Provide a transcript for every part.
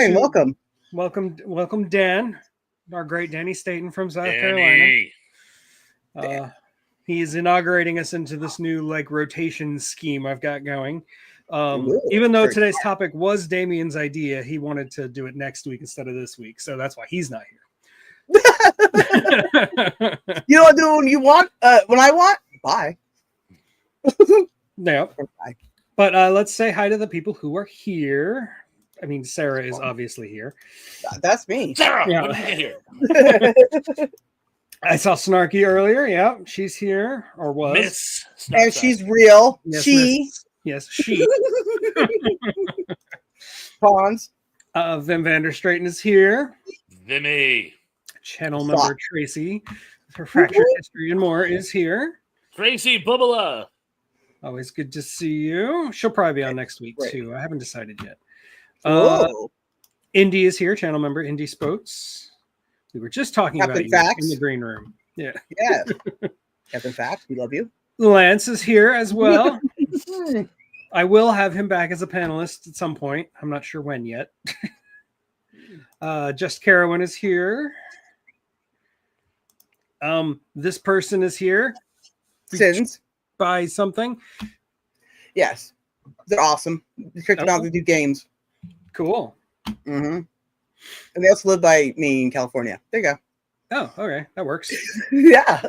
Hi, and welcome. Welcome, Dan, our great Danny Staten from South Carolina. He's inaugurating us into this new rotation scheme I've got going. Even though today's topic was Damien's idea, he wanted to do it next week instead of this week, so that's why he's not here. You don't do when you want, when I want. Bye. No. Bye. But let's say hi to the people who are here. I mean, Sarah is obviously here. That's me. Sarah, Yeah. what did you get here? I saw Snarky earlier. Yeah, she's here or was. Miss. And she's real. Yes, she. Yes, she. Pawns. Vim Vanderstraten is here. Vimmy. Channel member Tracy, for Fractured History and More, is here. Tracy Bubala. Always good to see you. She'll probably be on next week too. I haven't decided yet. Indy is here, channel member Indy Spoats. We were just talking Captain about Facts. you in the green room. Yeah. Yeah. Captain Facts, we love you. Lance is here as well. I will have him back as a panelist at some point. I'm not sure when yet. Just Carowin is here. This person is here. Sins. By something. Yes. They're awesome. They tricked them out to do games. Cool. Mm-hmm. And they also live by me in California. There you go. Oh, okay. That works. Yeah.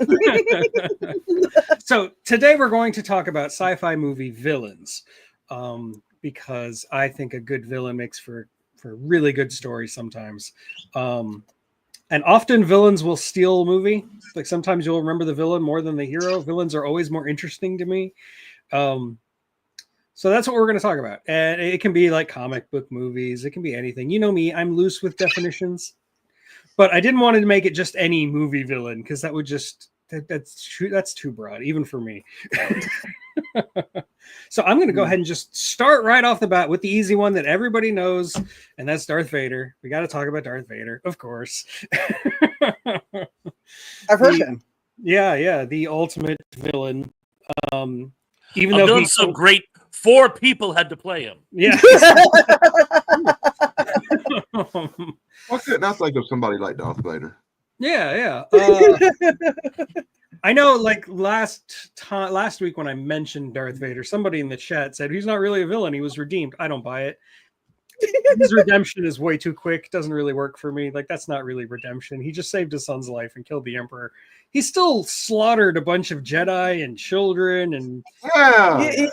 So today we're going to talk about sci-fi movie villains. Because I think a good villain makes for really good stories sometimes. And often villains will steal a movie. Like sometimes you'll remember the villain more than the hero. Villains are always more interesting to me. So that's what we're going to talk about. And it can be like comic book movies. It can be anything. You know me, I'm loose with definitions. But I didn't want to make it just any movie villain because that would just, that's too broad, even for me. So I'm going to go ahead and just start right off the bat with the easy one that everybody knows, and that's Darth Vader. We got to talk about Darth Vader, of course. I've heard him. Yeah, the ultimate villain. Even A though villain so great, 4 people had to play him. Yeah. Why couldn't I think of somebody like Darth Vader? Yeah. I know, like last week when I mentioned Darth Vader, somebody in the chat said he's not really a villain; he was redeemed. I don't buy it. His redemption is way too quick. Doesn't really work for me. Like that's not really redemption. He just saved his son's life and killed the Emperor. He still slaughtered a bunch of Jedi and children, and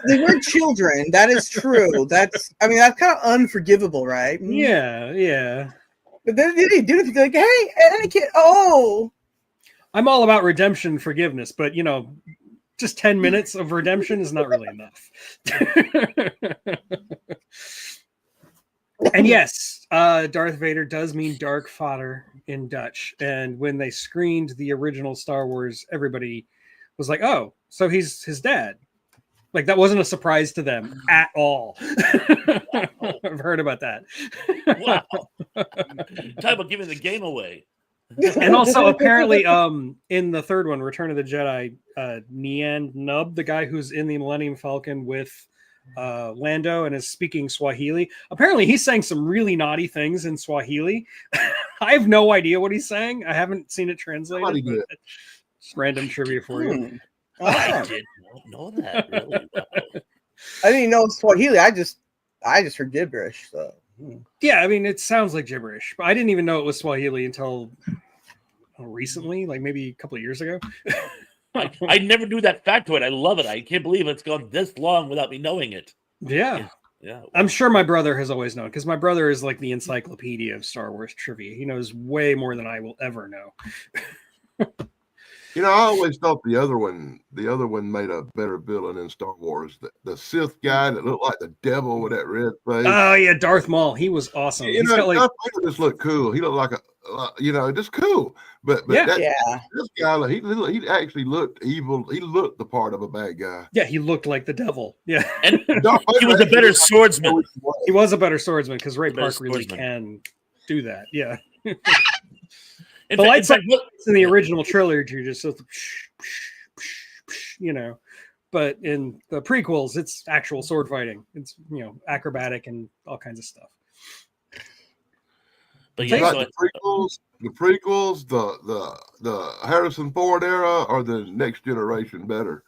they were children. That is true. That's kind of unforgivable, right? Yeah. But then they do it. They're like, hey, any kid. Oh. I'm all about redemption, forgiveness, but just 10 minutes of redemption is not really enough. And yes, Darth Vader does mean dark father in Dutch. And when they screened the original Star Wars, everybody was like, oh, so he's his dad. Like that wasn't a surprise to them at all. I've heard about that. Wow. Talk about giving the game away. And also apparently in the third one, Return of the Jedi, Nien Nub, the guy who's in the Millennium Falcon with Lando and is speaking Swahili, apparently he's saying some really naughty things in Swahili. I have no idea what he's saying. I haven't seen it translated. Just random trivia for you. I did not know that. Really? Wow. I didn't know Swahili. I just heard gibberish. So. Yeah, I mean, it sounds like gibberish, but I didn't even know it was Swahili until recently, like maybe a couple of years ago. I never knew that factoid. I love it. I can't believe it's gone this long without me knowing it. Yeah. Wow. I'm sure my brother has always known because my brother is like the encyclopedia of Star Wars trivia. He knows way more than I will ever know. I always thought the other one made a better villain in Star Wars. The Sith guy that looked like the devil with that red face. Oh yeah, Darth Maul. He was awesome. He's got like Darth Vader just looked cool. He looked like just cool. But this guy, he actually looked evil. He looked the part of a bad guy. Yeah, he looked like the devil. Yeah, and he was a better swordsman. He was a better swordsman because Ray Park really can do that. Yeah. The lightsaber in the original trilogy just but in the prequels, it's actual sword fighting. It's acrobatic and all kinds of stuff. But You yeah, like the prequels, the Harrison Ford era, or the next generation better?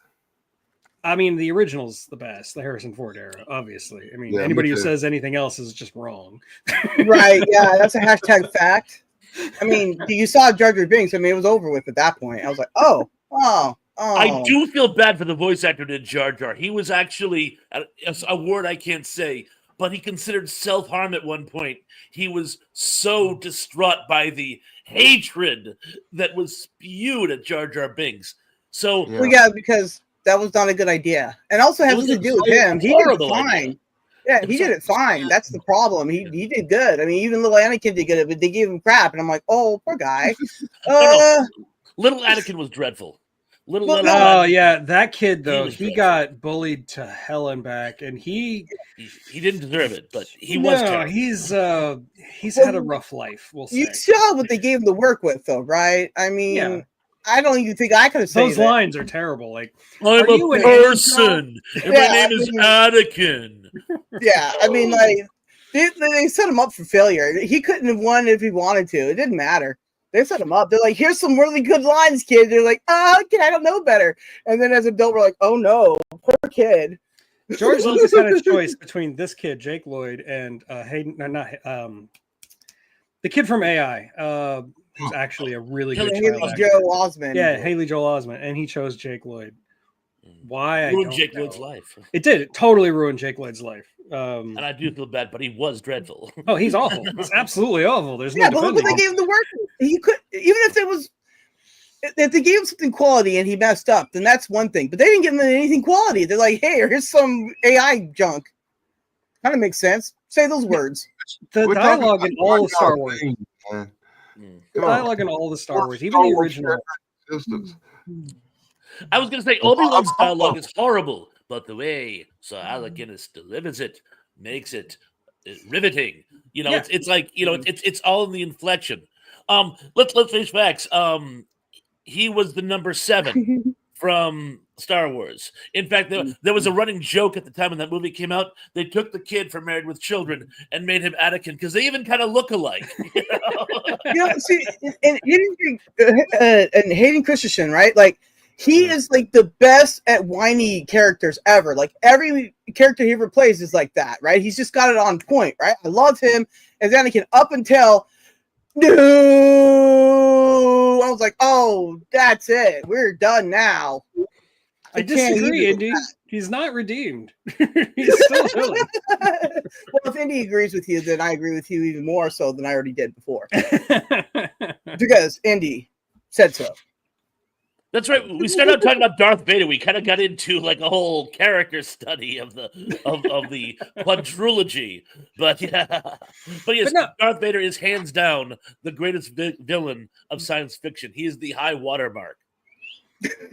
I mean, the original's the best, the Harrison Ford era, obviously. I mean, Yeah, anybody me who too. says anything else is just wrong. Right? Yeah, that's a hashtag fact. I mean, you saw Jar Jar Binks. I mean, it was over with at that point. I was like, oh. I do feel bad for the voice actor to Jar Jar. He was actually a word I can't say, but he considered self-harm at one point. He was so distraught by the hatred that was spewed at Jar Jar Binks. So Well, yeah, because that was not a good idea, and also has to do with him. He did fine. Idea. Yeah, he did it fine. That's the problem. He did good. I mean, even little Anakin did good, but they gave him crap, and I'm like, oh, poor guy. No. Little Anakin was dreadful. Oh yeah, that kid though, he got bullied to hell and back, and he didn't deserve it, but he was terrible. He's had a rough life. We'll say. You saw what they gave him to work with, though, right? I mean. Yeah. I don't even think I could have said those lines are terrible. Like, I'm a person, and my name is Anakin. Yeah, I mean, like they set him up for failure. He couldn't have won if he wanted to. It didn't matter. They set him up. They're like, "Here's some really good lines, kid." They're like, "Oh, kid, I don't know better." And then as an adult, we're like, "Oh no, poor kid." George Lucas had a choice between this kid, Jake Lloyd, and Hayden, the kid from AI. Who's actually a really good child actor. Joel Osment. Yeah, Haley Joel Osment, and he chose Jake Lloyd. Why? Ruined Jake Lloyd's life. It did. It totally ruined Jake Lloyd's life. And I do feel bad, but he was dreadful. Oh, he's awful. He's absolutely awful. There's but look what they gave him to work with. He could, even if they gave him something quality and he messed up, then that's one thing. But they didn't give him anything quality. They're like, hey, here's some AI junk. Kind of makes sense. Say those words. The dialogue in all of Star Wars. The dialogue in all the Star Wars, even the original. I was going to say Obi-Wan's dialogue is horrible, but the way Sir Alec Guinness delivers it makes it riveting. You know, it's like, you know, it's all in the inflection. Let's face facts. He was the number 7 from Star Wars. In fact, there was a running joke at the time when that movie came out. They took the kid from Married with Children and made him Anakin because they even kind of look alike. See, and Hayden Christensen, right? Like, he is like the best at whiny characters ever. Like, every character he ever plays is like that, right? He's just got it on point, right? I love him as Anakin up until I was like, oh, that's it. We're done now. I disagree, Indy. He's not redeemed. He's still villain. Well, if Indy agrees with you, then I agree with you even more so than I already did before. Because Indy said so. That's right. We started out talking about Darth Vader. We kind of got into like a whole character study of the quadrilogy. But yes, Darth Vader is hands down the greatest villain of science fiction. He is the high watermark.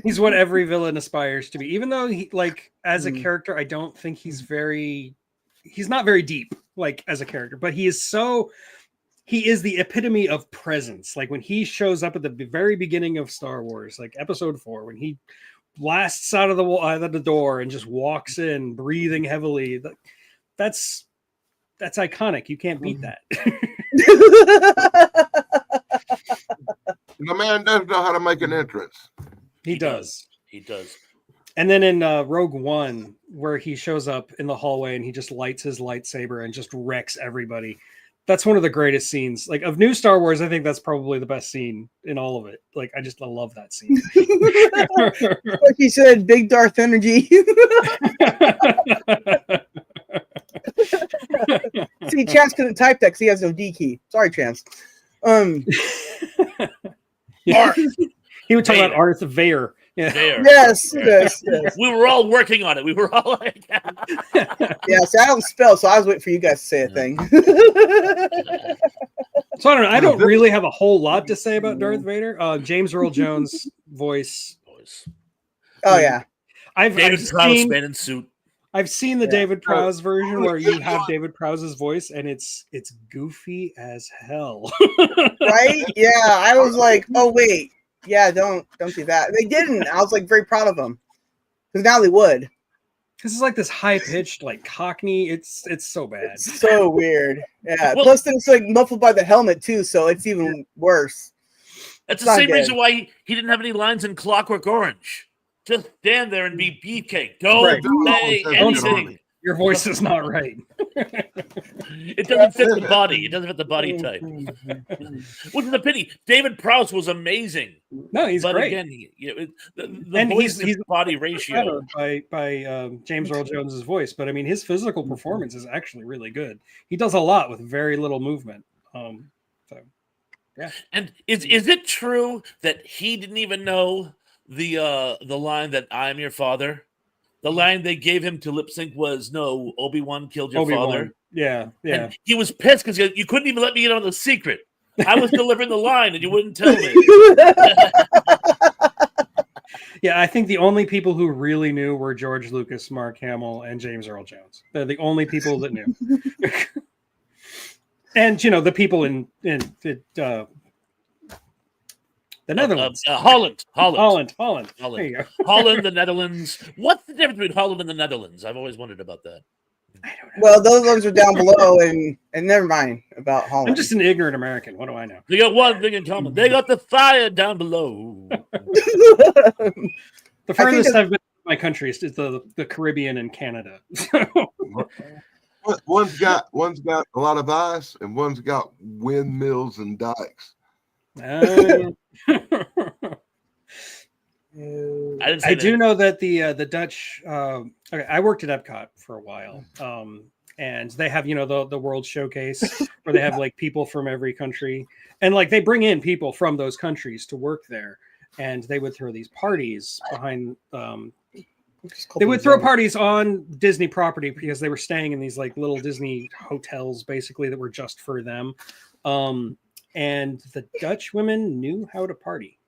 He's what every villain aspires to be. Even though he, like, as a character, I don't think he's not very deep, like, as a character. But he is the epitome of presence. Like, when he shows up at the very beginning of Star Wars, like Episode 4, when he blasts out of the door and just walks in, breathing heavily, that's iconic. You can't beat that. The man does know how to make an entrance. He does. He does. And then in Rogue One, where he shows up in the hallway and he just lights his lightsaber and just wrecks everybody. That's one of the greatest scenes. Like, of new Star Wars, I think that's probably the best scene in all of it. Like, I love that scene. Like he said, big Darth energy. See, Chance couldn't type that because he has no D key. Sorry, Chance. He would talk about Darth Vader. Yeah. Yes. We were all working on it. We were all like, yeah. So I don't spell, so I was waiting for you guys to say a thing. So I don't know. I don't really have a whole lot to say about Darth Vader. James Earl Jones voice. Oh yeah. David Prowse man in suit. I've seen the David Prowse version where you have David Prowse's voice, and it's goofy as hell. Right? Yeah. I was like, oh wait. Yeah, don't do that. They didn't. I was like very proud of them because now they would. This is like this high-pitched, like Cockney. It's so bad. It's so weird. Yeah. Well, Plus, then it's like muffled by the helmet too, so it's even worse. That's the same reason why he didn't have any lines in Clockwork Orange. Just stand there and be beefcake. Don't say anything. Your voice is not right. It doesn't fit the body. It doesn't fit the body type. Which is a pity. David Prowse was amazing. No, he's but great. Again, the voice he's body ratio by James Earl Jones's voice, but I mean his physical performance is actually really good. He does a lot with very little movement. Yeah. And is it true that he didn't even know the line that "I'm your father"? The line they gave him to lip sync was "No, Obi-Wan killed your father." Yeah. And he was pissed because you couldn't even let me in on the secret. I was delivering the line and you wouldn't tell me. Yeah, I think the only people who really knew were George Lucas, Mark Hamill, and James Earl Jones. They're the only people that knew. And the people in the Netherlands, Holland. There you go. Holland, the Netherlands. What's the difference between Holland and the Netherlands? I've always wondered about that. I don't know. Well, those ones are down below, and never mind about Holland. I'm just an ignorant American. What do I know? They got one thing in common. They got the fire down below. The furthest I've been in my country is the Caribbean and Canada. One's got a lot of ice, and one's got windmills and dikes. I do know that the Dutch. I worked at Epcot for a while, and they have the World Showcase where they have like people from every country, and like they bring in people from those countries to work there, and they would throw these parties behind. They would throw parties on Disney property because they were staying in these like little Disney hotels, basically that were just for them. And the Dutch women knew how to party.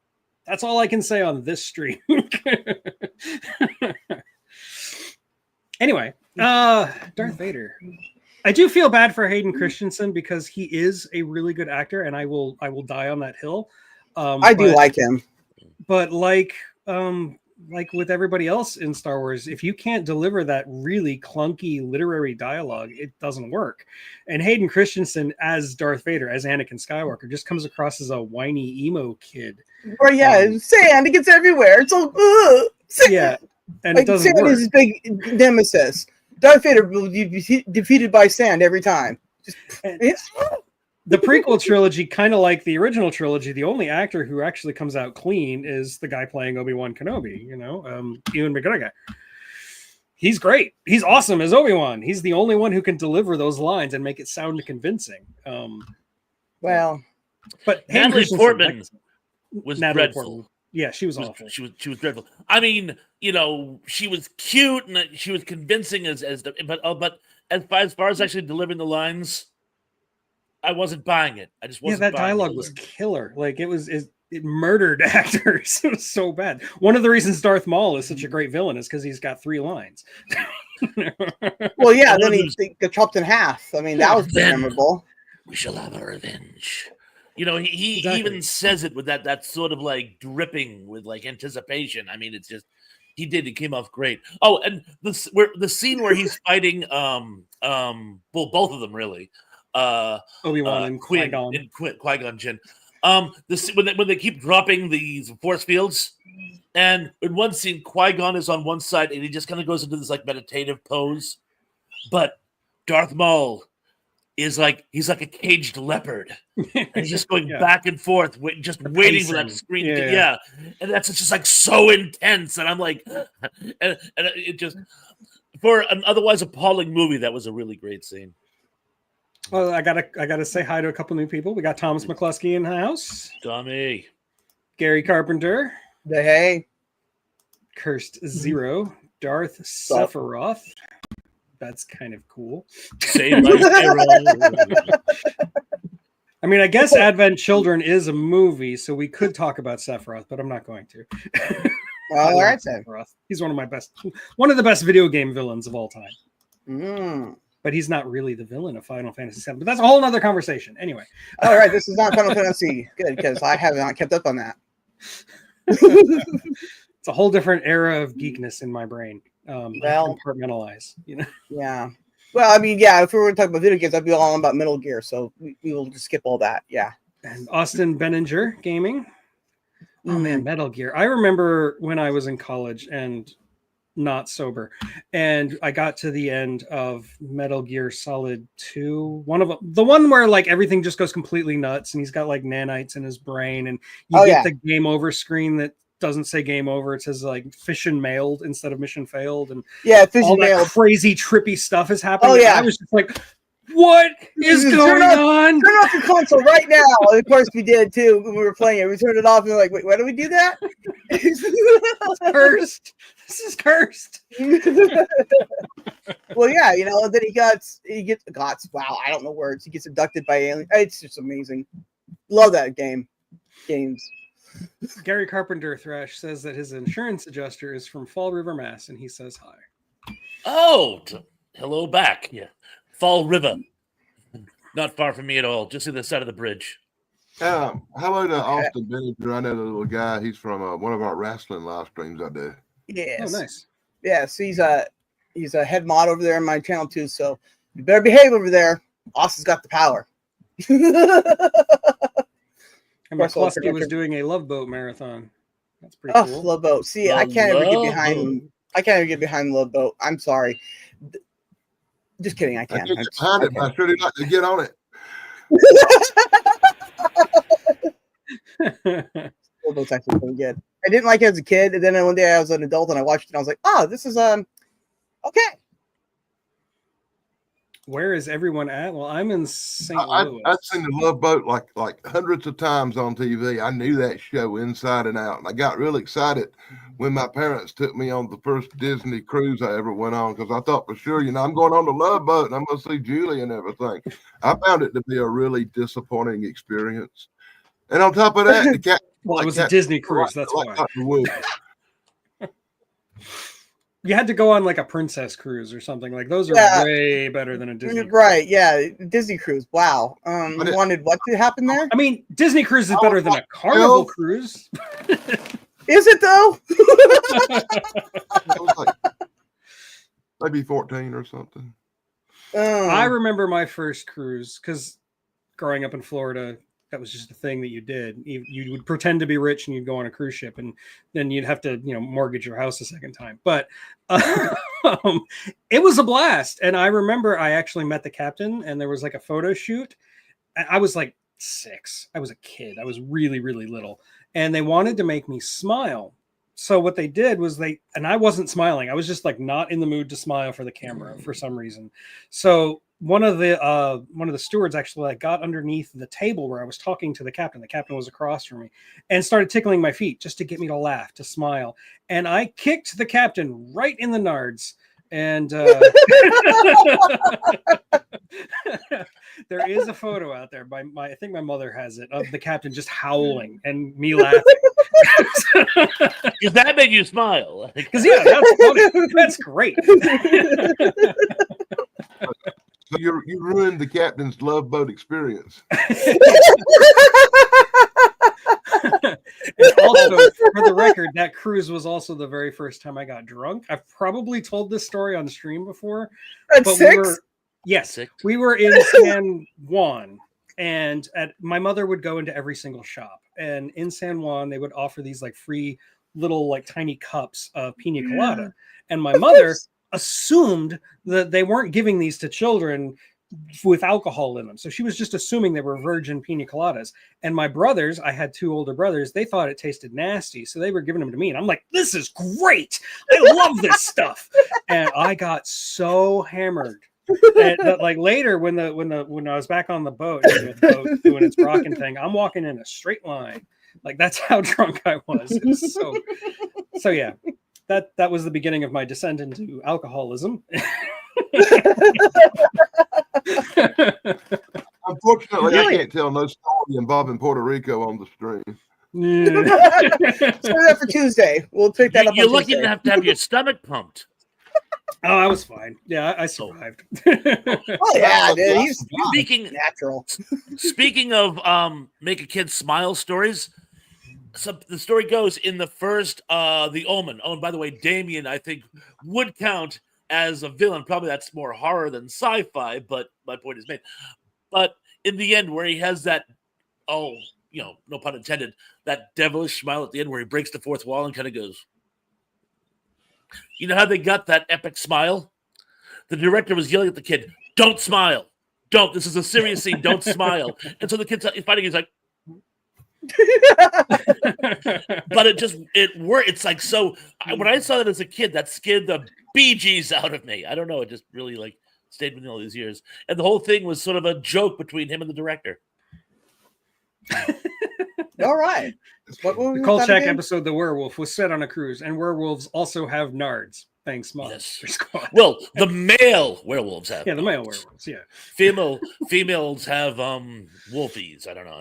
That's all I can say on this stream. Anyway, Darth Vader. I do feel bad for Hayden Christensen because he is a really good actor, and I will die on that hill. I do like him, but like with everybody else in Star Wars, if you can't deliver that really clunky literary dialogue, it doesn't work. And Hayden Christensen as Darth Vader, as Anakin Skywalker, just comes across as a whiny emo kid. Or sand, it gets everywhere. It's all yeah, and like, it doesn't sand work. is his big nemesis. Darth Vader will be defeated by sand every time. The prequel trilogy, kind of like the original trilogy, the only actor who actually comes out clean is the guy playing Obi-Wan Kenobi, Ewan McGregor. He's great. He's awesome as Obi-Wan. He's the only one who can deliver those lines and make it sound convincing. But Natalie Portman was dreadful. Portman. Yeah, she was awful. She was dreadful. I mean, she was cute and she was convincing but as far as actually delivering the lines, I wasn't buying it. I just wasn't. Yeah, that dialogue was killer. Like it murdered actors. It was so bad. One of the reasons Darth Maul is such a great villain is because he's got 3 lines. Well, yeah, then he got chopped in half. I mean, that was memorable. We shall have a revenge. He even says it with that sort of like dripping with like anticipation. I mean, it's just he came off great. Oh, and the scene where he's fighting both of them really. Obi-Wan and Qui-Gon. Qui-Gon Jinn. When they keep dropping these force fields, and in one scene, Qui-Gon is on one side and he just kind of goes into this like meditative pose, but Darth Maul is like he's like a caged leopard, and he's just going back and forth, waiting for that screen. Yeah, and that's just like so intense, and I'm like, and it just for an otherwise appalling movie, that was a really great scene. Well, I gotta say hi to a couple new people. We got Thomas McCluskey in the house. Tommy. Gary Carpenter. Hey. Cursed Zero. Darth Sephiroth. That's kind of cool. Save my hero. I mean, I guess Advent Children is a movie, so we could talk about Sephiroth, but I'm not going to. Well, all right, then. He's one of the best video game villains of all time. But he's not really the villain of Final Fantasy VII. But that's a whole other conversation. Anyway. All right, this is not Final Fantasy. Good, because I have not kept up on that. It's a whole different era of geekness in my brain. compartmentalize. You know. Yeah. Well, I mean, yeah. If we were talking about video games, I'd be all about Metal Gear. So we will just skip all that. Yeah. And Austin Benninger Gaming. Oh man, Metal Gear. I remember when I was in college and not sober, and I got to the end of Metal Gear Solid 2. One of them, the one where like everything just goes completely nuts, and he's got like nanites in his brain, and you get the game over screen that doesn't say game over. It says like mission mailed instead of mission failed, and all that crazy trippy stuff is happening. Oh yeah, I was just like, what is going on? Turn off your console right now. And of course, we did too when we were playing it. We turned it off and we were like, wait, why do we do that? It's cursed. This is cursed. Well, yeah, you know, then he gets wow, I don't know words. He gets abducted by aliens. It's just amazing. Love that games. Gary Carpenter Thrash says that his insurance adjuster is from Fall River, Mass, and he says hi. Oh, hello back. Yeah. Fall River. Not far from me at all. Just to the side of the bridge. Hello to Austin Benninger. I know the little guy. He's from one of our wrestling live streams I do. Yes. Oh, nice. Yes, he's a head mod over there on my channel too. So you better behave over there. Austin's got the power. And McCluskey was doing a Love Boat marathon. That's pretty cool. Love Boat. See, I can't ever get behind. I can't ever get behind Love Boat. I'm sorry. Just kidding. I can't. I get behind it, but I really like to get on it. Love Boat's actually pretty good. I didn't like it as a kid, and then one day I was an adult and I watched it and I was like, oh, this is okay. Where is everyone at? Well, I'm in St. Louis. I've seen the Love Boat like hundreds of times on TV. I knew that show inside and out. And I got real excited when my parents took me on the first Disney cruise I ever went on, because I thought for sure, I'm going on the Love Boat and I'm going to see Julie and everything. I found it to be a really disappointing experience. And on top of that, it was a Disney cruise. That's why. You had to go on like a princess cruise or something. Like those are way better than a Disney cruise. Right, yeah. Disney cruise. Wow. You wanted what to happen there? I mean, Disney cruise is better than a Carnival cruise. Is it though? It was like maybe 14 or something. I remember my first cruise because growing up in Florida, that was just a thing that you did. You would pretend to be rich and you'd go on a cruise ship, and then you'd have to, mortgage your house a second time. But it was a blast. And I remember I actually met the captain, and there was like a photo shoot. I was like 6. I was a kid. I was really, really little. And they wanted to make me smile. So what they did was and I wasn't smiling. I was just like not in the mood to smile for the camera for some reason. So one of the stewards actually got underneath the table where I was talking to the captain. The captain was across from me and started tickling my feet just to get me to laugh, to smile. And I kicked the captain right in the nards. And there is a photo out there I think my mother has it, of the captain just howling and me laughing. Because that made you smile. Because that's funny. That's great. So you ruined the captain's Love Boat experience. And also, for the record, that cruise was also the very first time I got drunk. I've probably told this story on stream before. At 6? We were in San Juan, and my mother would go into every single shop. And in San Juan, they would offer these like free little like tiny cups of pina colada. And my mother assumed that they weren't giving these to children with alcohol in them. So she was just assuming they were virgin pina coladas. And my brothers, I had 2 older brothers, they thought it tasted nasty. So they were giving them to me. And I'm like, this is great. I love this stuff. And I got so hammered. And like later when I was back on the boat, the boat doing its rocking thing, I'm walking in a straight line. Like that's how drunk I was. It was so yeah. That was the beginning of my descent into alcoholism. Unfortunately, I can't tell no story involving Puerto Rico on the stream. Save that for Tuesday. We'll pick that up. You're lucky to have your stomach pumped. Oh, I was fine. Yeah, I survived. Oh yeah, dude. He's speaking natural. Speaking of make a kid smile stories, So the story goes in the first The Omen. Oh, and by the way, Damien, I think, would count as a villain. Probably that's more horror than sci-fi, but my point is made. But in the end, where he has that, no pun intended, that devilish smile at the end where he breaks the fourth wall and kind of goes, you know how they got that epic smile? The director was yelling at the kid, don't smile. Don't. This is a serious scene. Don't smile. And so the kid's fighting. He's like, but it worked. It's like, so when I saw that as a kid, that scared the BGs out of me. I don't know. It just really stayed with me all these years. And the whole thing was sort of a joke between him and the director. All right. The Kolchak episode, The Werewolf, was set on a cruise, and werewolves also have nards. Thanks, Mom. Yes. Well, the male werewolves have. Yeah, the male werewolves. Yeah. Females have wolfies. I don't know.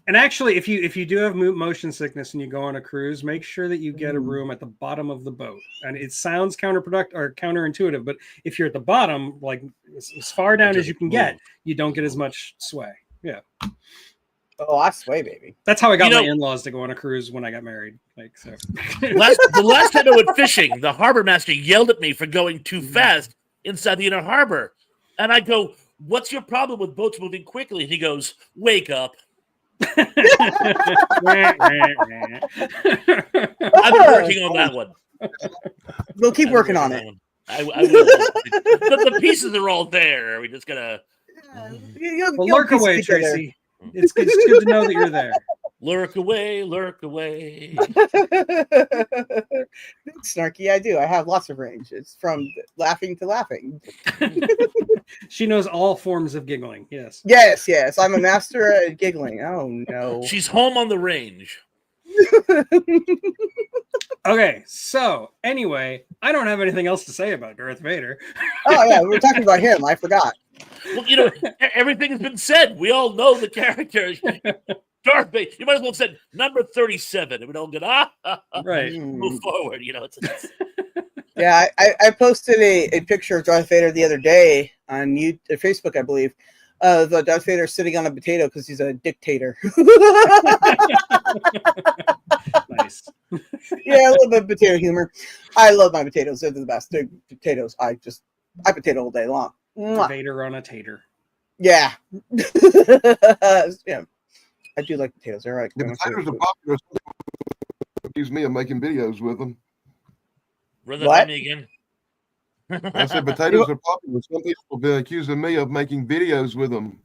And actually, if you do have motion sickness and you go on a cruise, make sure that you get a room at the bottom of the boat. And it sounds counterproductive or counterintuitive, but if you're at the bottom, like as far down as you can get, you don't get as much sway. Yeah. Oh, I sway, baby. That's how I got my in-laws to go on a cruise when I got married. The last time I went fishing, the harbor master yelled at me for going too fast inside the inner harbor. And I go, what's your problem with boats moving quickly? And he goes, wake up. I've been working on that one. We'll keep working on it. I will. The pieces are all there. Are we just gonna lurk away, Tracy? It's good to know that you're there. Lurk away, lurk away. Snarky, I do. I have lots of range. It's from laughing to laughing. She knows all forms of giggling. Yes. Yes. I'm a master at giggling. Oh, no. She's home on the range. Okay, so anyway, I don't have anything else to say about Darth Vader. Oh, yeah, we were talking about him. I forgot. Well, everything has been said. We all know the character. Darth Vader. You might as well have said number 37. And we don't get right. Move forward. Yeah, I posted a picture of Darth Vader the other day on Facebook, I believe. The Darth Vader sitting on a potato because he's a dictator. Nice. Yeah, a little bit of potato humor. I love my potatoes. They're the best. They're potatoes. I potato all day long. Vader on a tater. Yeah. Yeah. I do like potatoes. They're right. The potatoes are popular. Accuse me of making videos with them. What? Me again. I said potatoes are popular. Some people have been accusing me of making videos with them.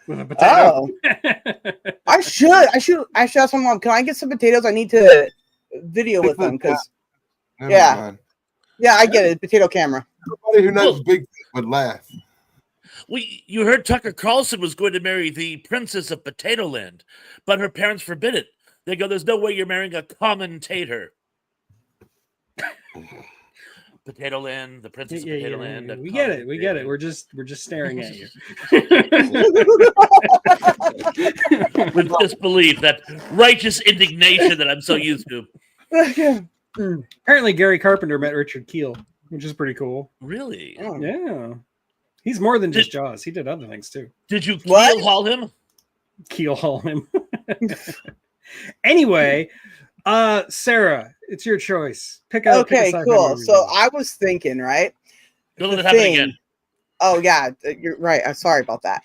With a potato. Oh. I should ask my mom, can I get some potatoes? I need to video with them because yeah, I get it. Potato camera. Everybody who knows Big would laugh. Well, you heard Tucker Carlson was going to marry the princess of Potato Land, but her parents forbid it. They go, there's no way you're marrying a commentator. Potato Land, the princess of Potato Land. We get it. We're just staring at you. With disbelief, that righteous indignation that I'm so used to. Apparently, Gary Carpenter met Richard Kiel, which is pretty cool. Really? Oh. Yeah. He's more than just Jaws. He did other things too. Did you keel haul him? Keel haul him. Anyway, Sarah, it's your choice. Pick out. Okay, cool. So I was thinking, right? Don't let it happen again. Oh yeah, you're right. I'm sorry about that.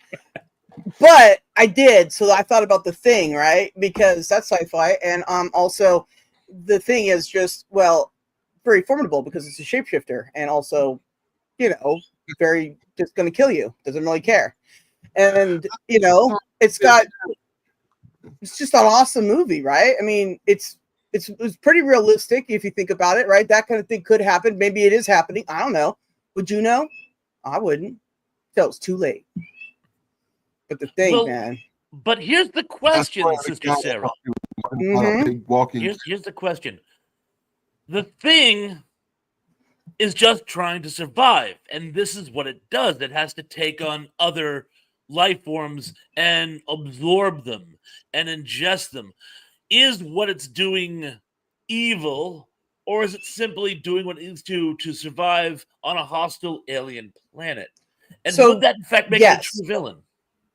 But I did. So I thought about The Thing, right? Because that's sci-fi, and also The Thing is just very formidable because it's a shapeshifter, and also, very just going to kill you. Doesn't really care, and it's just an awesome movie, right? I mean, it's pretty realistic if you think about it, right? That kind of thing could happen. Maybe it is happening. I don't know. Would you know? I wouldn't. Till it's too late. But The Thing, man. But here's the question, Sister Sarah. Mm-hmm. Here's the question. The Thing is just trying to survive, and this is what it does. It has to take on other life forms and absorb them and ingest them. Is what it's doing evil, or is it simply doing what it needs to survive on a hostile alien planet? And would that in fact make it a true villain?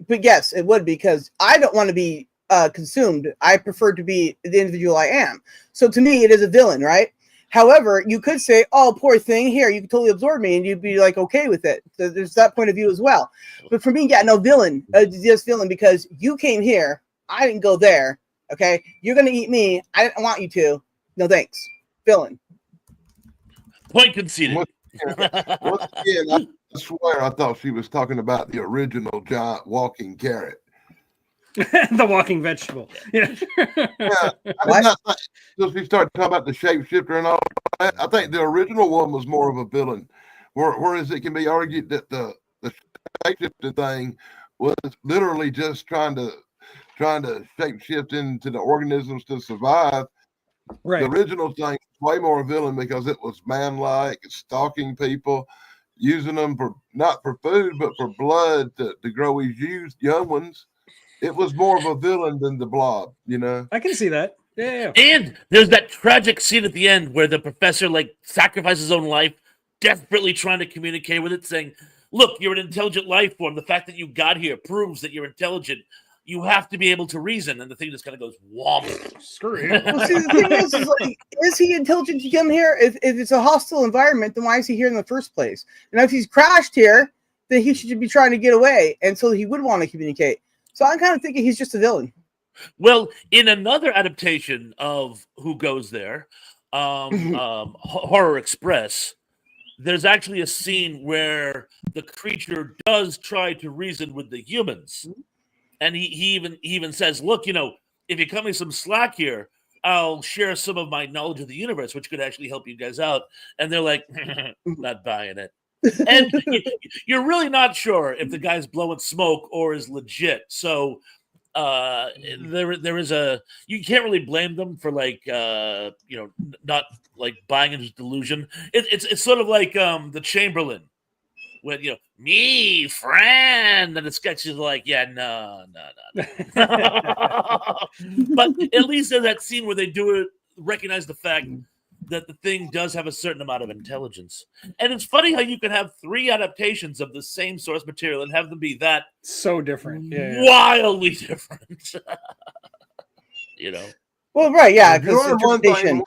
But yes, it would, because I don't want to be consumed. I prefer to be the individual I am. So to me, it is a villain, right? However, you could say, "Oh, poor thing, here you can totally absorb me," and you'd be like okay with it. So there's that point of view as well. But for me, yeah, no, villain, just villain, because you came here, I didn't go there. Okay, you're gonna eat me. I didn't want you to. No thanks, villain. Point conceded. Once again, I swear I thought she was talking about the original giant walking carrot. The walking vegetable. Yeah. Yeah, I did not think, until she started talking about the shapeshifter and all that. I think the original one was more of a villain, whereas it can be argued that the shapeshifter thing was literally just trying to shapeshift into the organisms to survive. Right. The original thing was way more a villain because it was man-like, stalking people, using them for not for food but for blood to grow his young ones. It was more of a villain than the Blob, you know. I can see that. Yeah. And there's that tragic scene at the end where the professor like sacrifices his own life, desperately trying to communicate with it, saying, "Look, you're an intelligent life form. The fact that you got here proves that you're intelligent. You have to be able to reason." And the thing just kind of goes, "Womp." Screw you. Well, see, the thing is like, is he intelligent to come here? If it's a hostile environment, then why is he here in the first place? And if he's crashed here, then he should be trying to get away, and so he would want to communicate. So I'm kind of thinking he's just a villain. Well, in another adaptation of Who Goes There, Horror Express, there's actually a scene where the creature does try to reason with the humans. And he even says, "Look, if you cut me some slack here, I'll share some of my knowledge of the universe, which could actually help you guys out." And they're like, "Not buying it." And you're really not sure if the guy's blowing smoke or is legit. So there is you can't really blame them for not like buying into delusion. It's sort of like the Chamberlain when me friend, and the sketch is like, yeah, no. But at least there's that scene where they do it, recognize the fact that the thing does have a certain amount of intelligence. And it's funny how you can have 3 adaptations of the same source material and have them be that so different. Yeah. Wildly different. Well, right, yeah, If you because learn one thing, interpretation.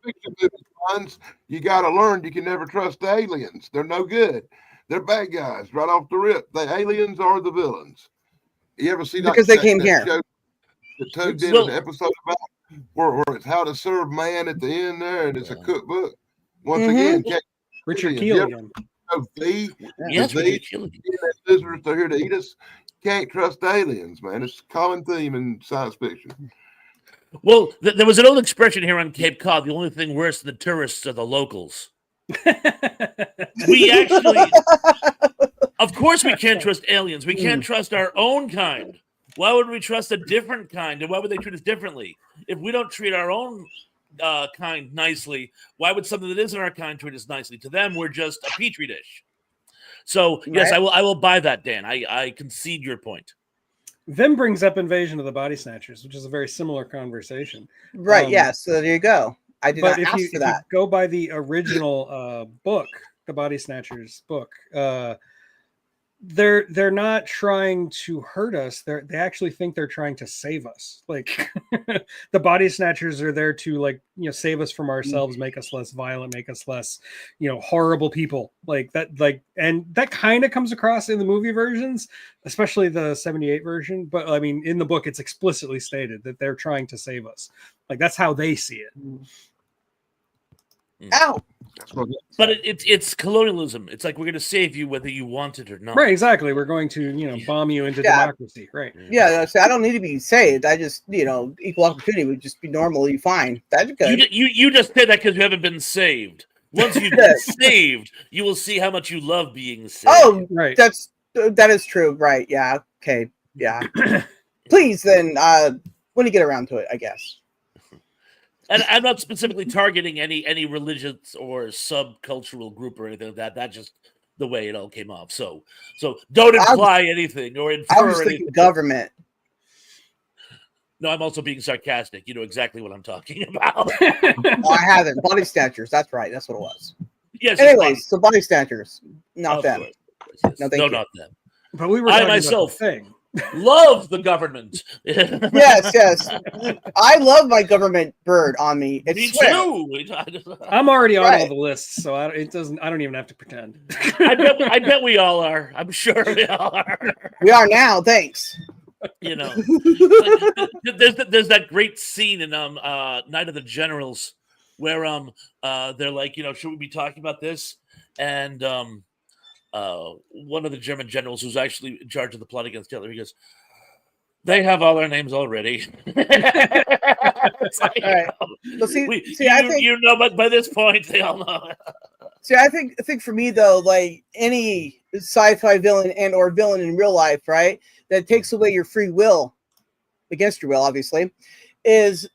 fiction movie ones, you got to learn you can never trust the aliens. They're no good. They're bad guys right off the rip. The aliens are the villains. You ever see Because they came that here. show that Tug did an episode about where it's how to serve man at the end there, and it's a cookbook. Once again, Richard Keel again. Yes, Richard Keel. Visitors are here to eat us. Can't trust aliens, man. It's a common theme in science fiction. Well, there was an old expression here on Cape Cod: the only thing worse than the tourists are the locals. We actually, of course, we can't trust aliens. We can't trust our own kind. Why would we trust a different kind? And why would they treat us differently? If we don't treat our own kind nicely, why would something that isn't our kind treat us nicely? To them, we're just a petri dish. So, yes, I will buy that, Dan. I concede your point. Vim brings up Invasion of the Body Snatchers, which is a very similar conversation. Right, yes. So there you go. I did not ask for that. If you go by the original book, the Body Snatchers book, they're not trying to hurt us. They actually think they're trying to save us. Like the Body Snatchers are there to save us from ourselves, make us less violent, make us less horrible people. Like that, and that kind of comes across in the movie versions, especially the 78 version. But I mean, in the book, it's explicitly stated that they're trying to save us. Like that's how they see it. Ow. But it's colonialism. It's like we're going to save you whether you want it or not. Right, exactly. We're going to bomb you into democracy. Right. Yeah, so I don't need to be saved. I just equal opportunity would just be normally fine. That's good. You just said that because you haven't been saved. Once you've been saved, you will see how much you love being saved. Oh, right. That is true. Right. Yeah. Okay. Yeah. Please, then, when you get around to it, I guess. And I'm not specifically targeting any religious or subcultural group or anything like that. That's just the way it all came off. So don't imply anything or infer I was thinking anything. Government. No, I'm also being sarcastic. You know exactly what I'm talking about. I haven't. Body Snatchers. That's right. That's what it was. Yes. Anyways, so Body Snatchers. Not them. Yes. No, not them. But we were talking myself about the thing. Love the government. Yes. I love my government bird on me. It's Me swear. too. I'm already on Right. all the lists, so I don't even have to pretend. I bet we all are. I'm sure we all are. We are now. Thanks. You know, there's that great scene in Night of the Generals where they're like, should we be talking about this? And one of the German generals who's actually in charge of the plot against Hitler, he goes, they have all their names already. It's like, All right. Well, I think but by this point they all know. I think for me though, like any sci-fi villain and or villain in real life, right, that takes away your free will, against your will, obviously, is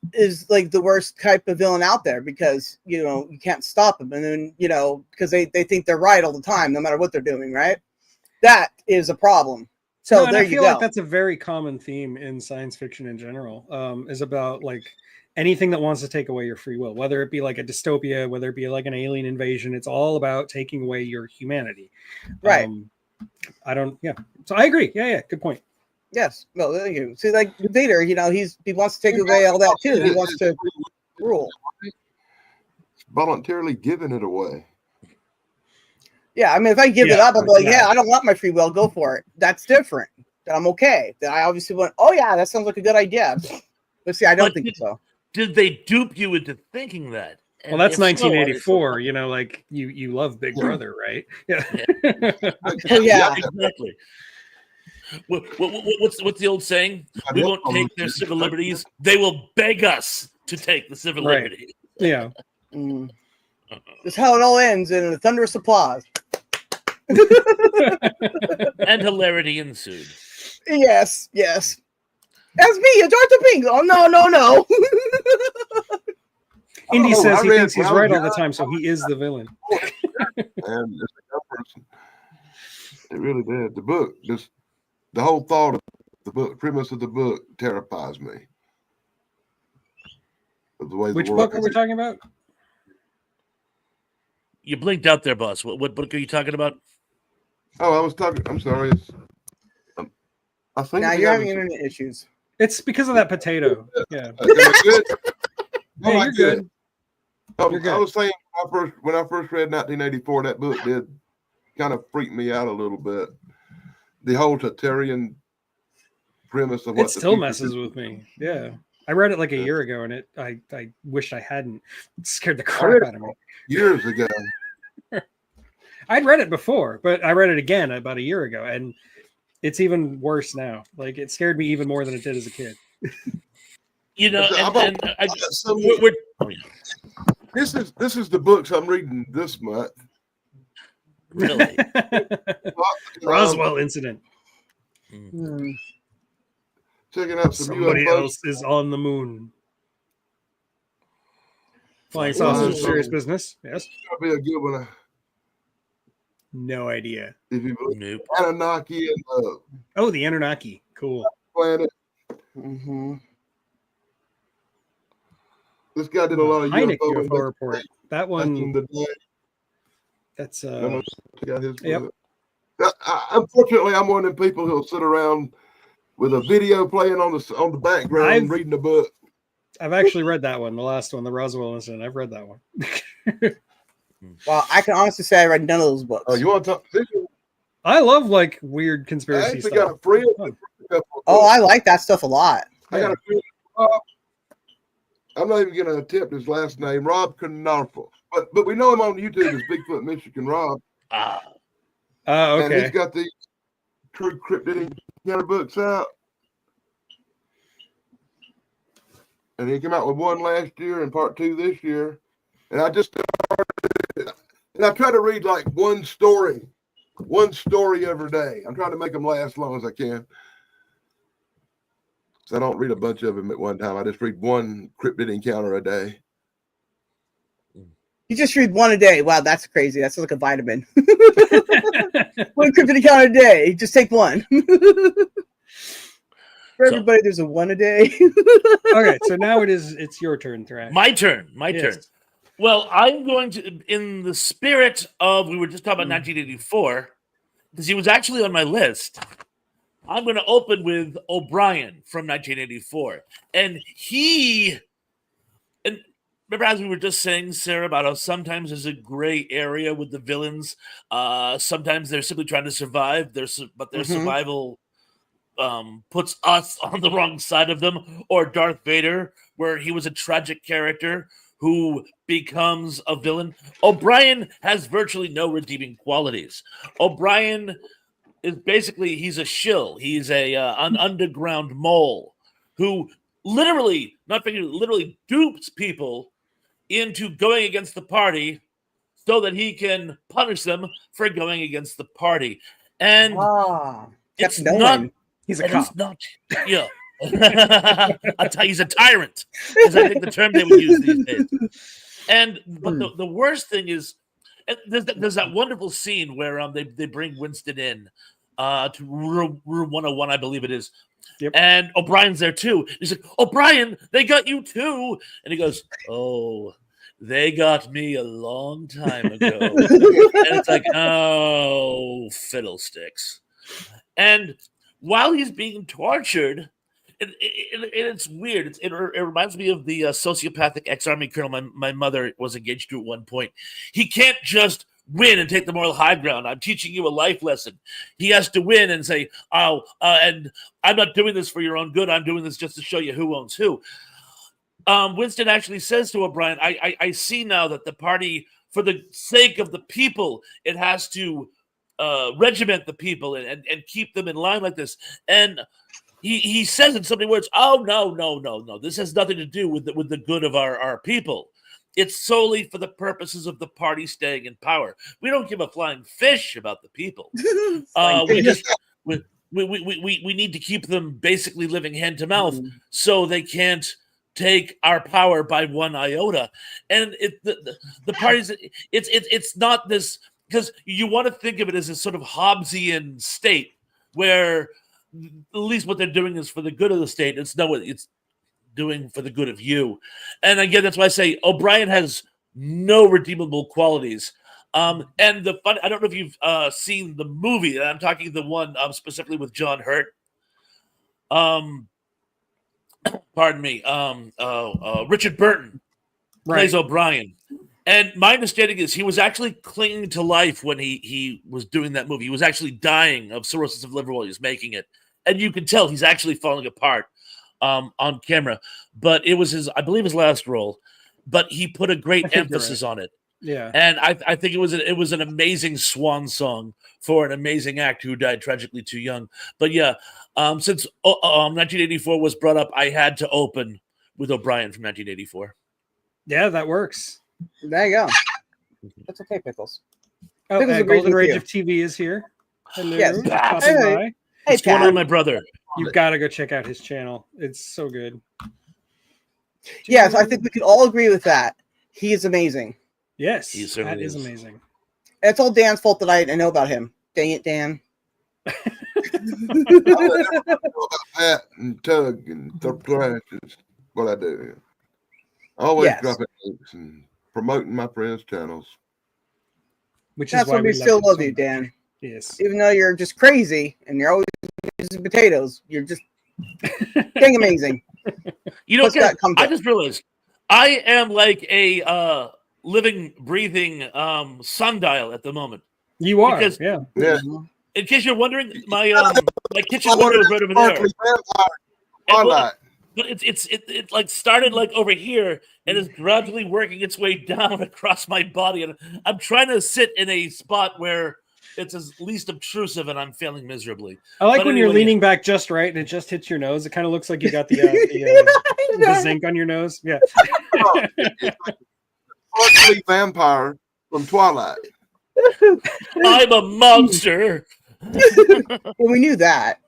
like the worst type of villain out there because you can't stop them, and then because they think they're right all the time, no matter what they're doing, right? That is a problem. So there I you feel go. like that's a very common theme in science fiction in general. Is about like anything that wants to take away your free will, whether it be like a dystopia, whether it be like an alien invasion. It's all about taking away your humanity. Right. So I agree. Yeah. Good point. Yes. No, thank you. See, like Vader, he wants to take away all that too. He wants to rule. Voluntarily giving it away. Yeah, I mean, if I give it up, I'm like, I don't want my free will. Go for it. That's different. Then I'm okay. Then I obviously went, oh yeah, that sounds like a good idea. But see, I don't think so. Did they dupe you into thinking that? Well, that's 1984. Like you love Big Brother, right? Yeah. Oh yeah, exactly. What's the old saying? We won't take their civil liberties. They will beg us to take the civil liberty. Yeah. That's how it all ends in a thunderous applause. And hilarity ensued. Yes. That's me, Dr. Pink. Oh no. Indy says he thinks he's right all the time, so he is the villain. And it's a young person. It really did. The book, the whole thought of the book, premise of the book, terrifies me. The way Which book are we talking about? You blinked out there, boss. What book are you talking about? Oh, I was talking. I'm sorry. I think now you're having internet issues. It's because of that potato. Yeah. Good? Yeah, you're good. You're good. I was saying when I first read 1984, that book did kind of freak me out a little bit. The whole Tatarian premise of what it still messes with me. Yeah. I read it like a year ago, and I wished I hadn't. It scared the crap out of me. Years ago. I'd read it before, but I read it again about a year ago, and it's even worse now. Like it scared me even more than it did as a kid. This is the books I'm reading this month. Really? Roswell incident. Checking out Somebody else is on the moon. Flying saucers, serious business. Yes. It's gonna be a good one. No idea. If you believe Anunnaki and the Anunnaki. Cool. Planet. This guy did a lot of UFO report. That one. That's yep. Unfortunately, I'm one of them people who'll sit around with a video playing on the background reading the book. I've actually read that one, the last one, the Roswell incident. I've read that one. Well, I can honestly say I read none of those books. Oh, you want to talk? I love like weird conspiracy stuff. Got a friend. Oh, I like that stuff a lot. I got a friend. I'm not even going to attempt his last name, Rob Knarfel. But we know him on YouTube as Bigfoot Michigan Rob. Okay. And he's got these true cryptid encounter books out. And he came out with one last year and part 2 this year. And I just started, and I try to read like one story every day. I'm trying to make them last as long as I can. So I don't read a bunch of them at one time. I just read one cryptid encounter a day. You just read one a day. Wow, that's crazy. That's like a vitamin. One cryptid encounter a day. Just take one. For everybody, there's a one a day. Okay, so now it's your turn, Thrash. My turn. Well, I'm going to, in the spirit of, we were just talking about 1984, because he was actually on my list. I'm going to open with O'Brien from 1984. And remember, as we were just saying, Sarah, about how sometimes there's a gray area with the villains. Sometimes they're simply trying to survive, but their survival puts us on the wrong side of them. Or Darth Vader, where he was a tragic character who becomes a villain. O'Brien has virtually no redeeming qualities. O'Brien is basically, he's a shill. He's an underground mole who literally dupes people into going against the party so that he can punish them for going against the party. And it's not. He's a cop. It's not. Yeah. He's a tyrant, is I think the term they would use these days. But the worst thing is, there's that wonderful scene where they bring Winston in to room 101, I believe it is. Yep. And O'Brien's there too. He's like, O'Brien, they got you too. And he goes, oh, they got me a long time ago. And it's like, oh, fiddlesticks. And while he's being tortured, it's weird. It reminds me of the sociopathic ex-army colonel my mother was engaged to at one point. He can't just win and take the moral high ground. I'm teaching you a life lesson. He has to win and say, and I'm not doing this for your own good. I'm doing this just to show you who owns who. Winston actually says to O'Brien, I see now that the party, for the sake of the people, it has to regiment the people and keep them in line like this. And he says in so many words, oh, no. This has nothing to do with the good of our people. It's solely for the purposes of the party staying in power. We don't give a flying fish about the people. We need to keep them basically living hand to mouth so they can't take our power by one iota. And the parties, it's not this, because you want to think of it as a sort of Hobbesian state where at least what they're doing is for the good of the state. It's doing for the good of you. And again, that's why I say O'Brien has no redeemable qualities. And the fun, I don't know if you've seen the movie, and I'm talking the one specifically with John Hurt. Pardon me. Richard Burton plays O'Brien. And my understanding is he was actually clinging to life when he was doing that movie. He was actually dying of cirrhosis of liver while he was making it. And you can tell he's actually falling apart on camera. But it was I believe his last role. But he put a great emphasis on it. Yeah. And I think it was an amazing swan song for an amazing actor who died tragically too young. But yeah, since 1984 was brought up, I had to open with O'Brien from 1984. Yeah, that works. There you go. That's okay, Pickles. Oh, Pickles Golden Rage of TV is here. Hello. Yes. Hey, What's going on, my brother? You've got to go check out his channel. It's so good. Yes, I think we can all agree with that. He is amazing. Yes, that is amazing. It's all Dan's fault that I know about him. Dang it, Dan. Pat and Tug and Thrash is what I do. Always dropping links and promoting my friends' channels. That's why we still love you, Dan. Yes. Even though you're just crazy and you're always using potatoes, you're just dang amazing. You know, I just realized I am like a living, breathing sundial at the moment. You are, because, yeah. In case you're wondering, my kitchen window is right over there. But it like started like over here and is gradually working its way down across my body, and I'm trying to sit in a spot where it's as least obtrusive, and I'm failing miserably. I like when you're leaning back just right and it just hits your nose. It kind of looks like you got the zinc on your nose. Yeah. Ugly vampire from Twilight. I'm a monster. Well, we knew that.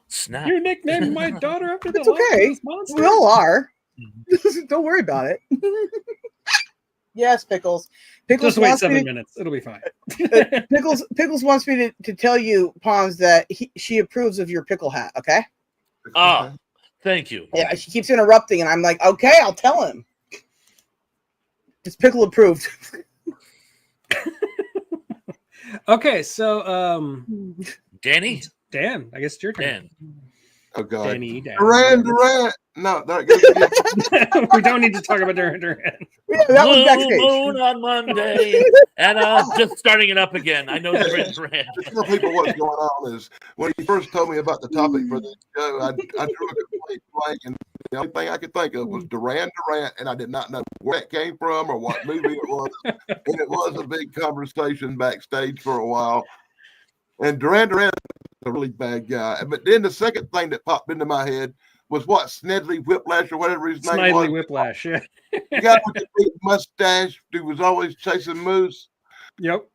Snap. You nicknamed my daughter after the okay. monster. We all are. Don't worry about it. Yes, Pickles. Pickles just wait 7 minutes. It'll be fine. Pickles wants me to tell you, Pons, that she approves of your pickle hat. Okay. Thank you. Yeah, she keeps interrupting, and I'm like, okay, I'll tell him. It's pickle approved. Okay, so Danny, Dan, I guess it's your turn. Dan. Oh God, Danny, Durant. No, that goes. We don't need to talk about Durant. Yeah, that was Blue backstage. moon on Monday, and just starting it up again. I know Durant. To tell people what's going on is when he first told me about the topic for this show, I drew a complete blank, and the only thing I could think of was Duran Durant, and I did not know where it came from or what movie it was. And it was a big conversation backstage for a while. And Duran Durant is a really bad guy. But then the second thing that popped into my head was what Snedley Whiplash or whatever his name was. Snidely Whiplash, yeah. The guy with the big mustache who was always chasing moose. Yep.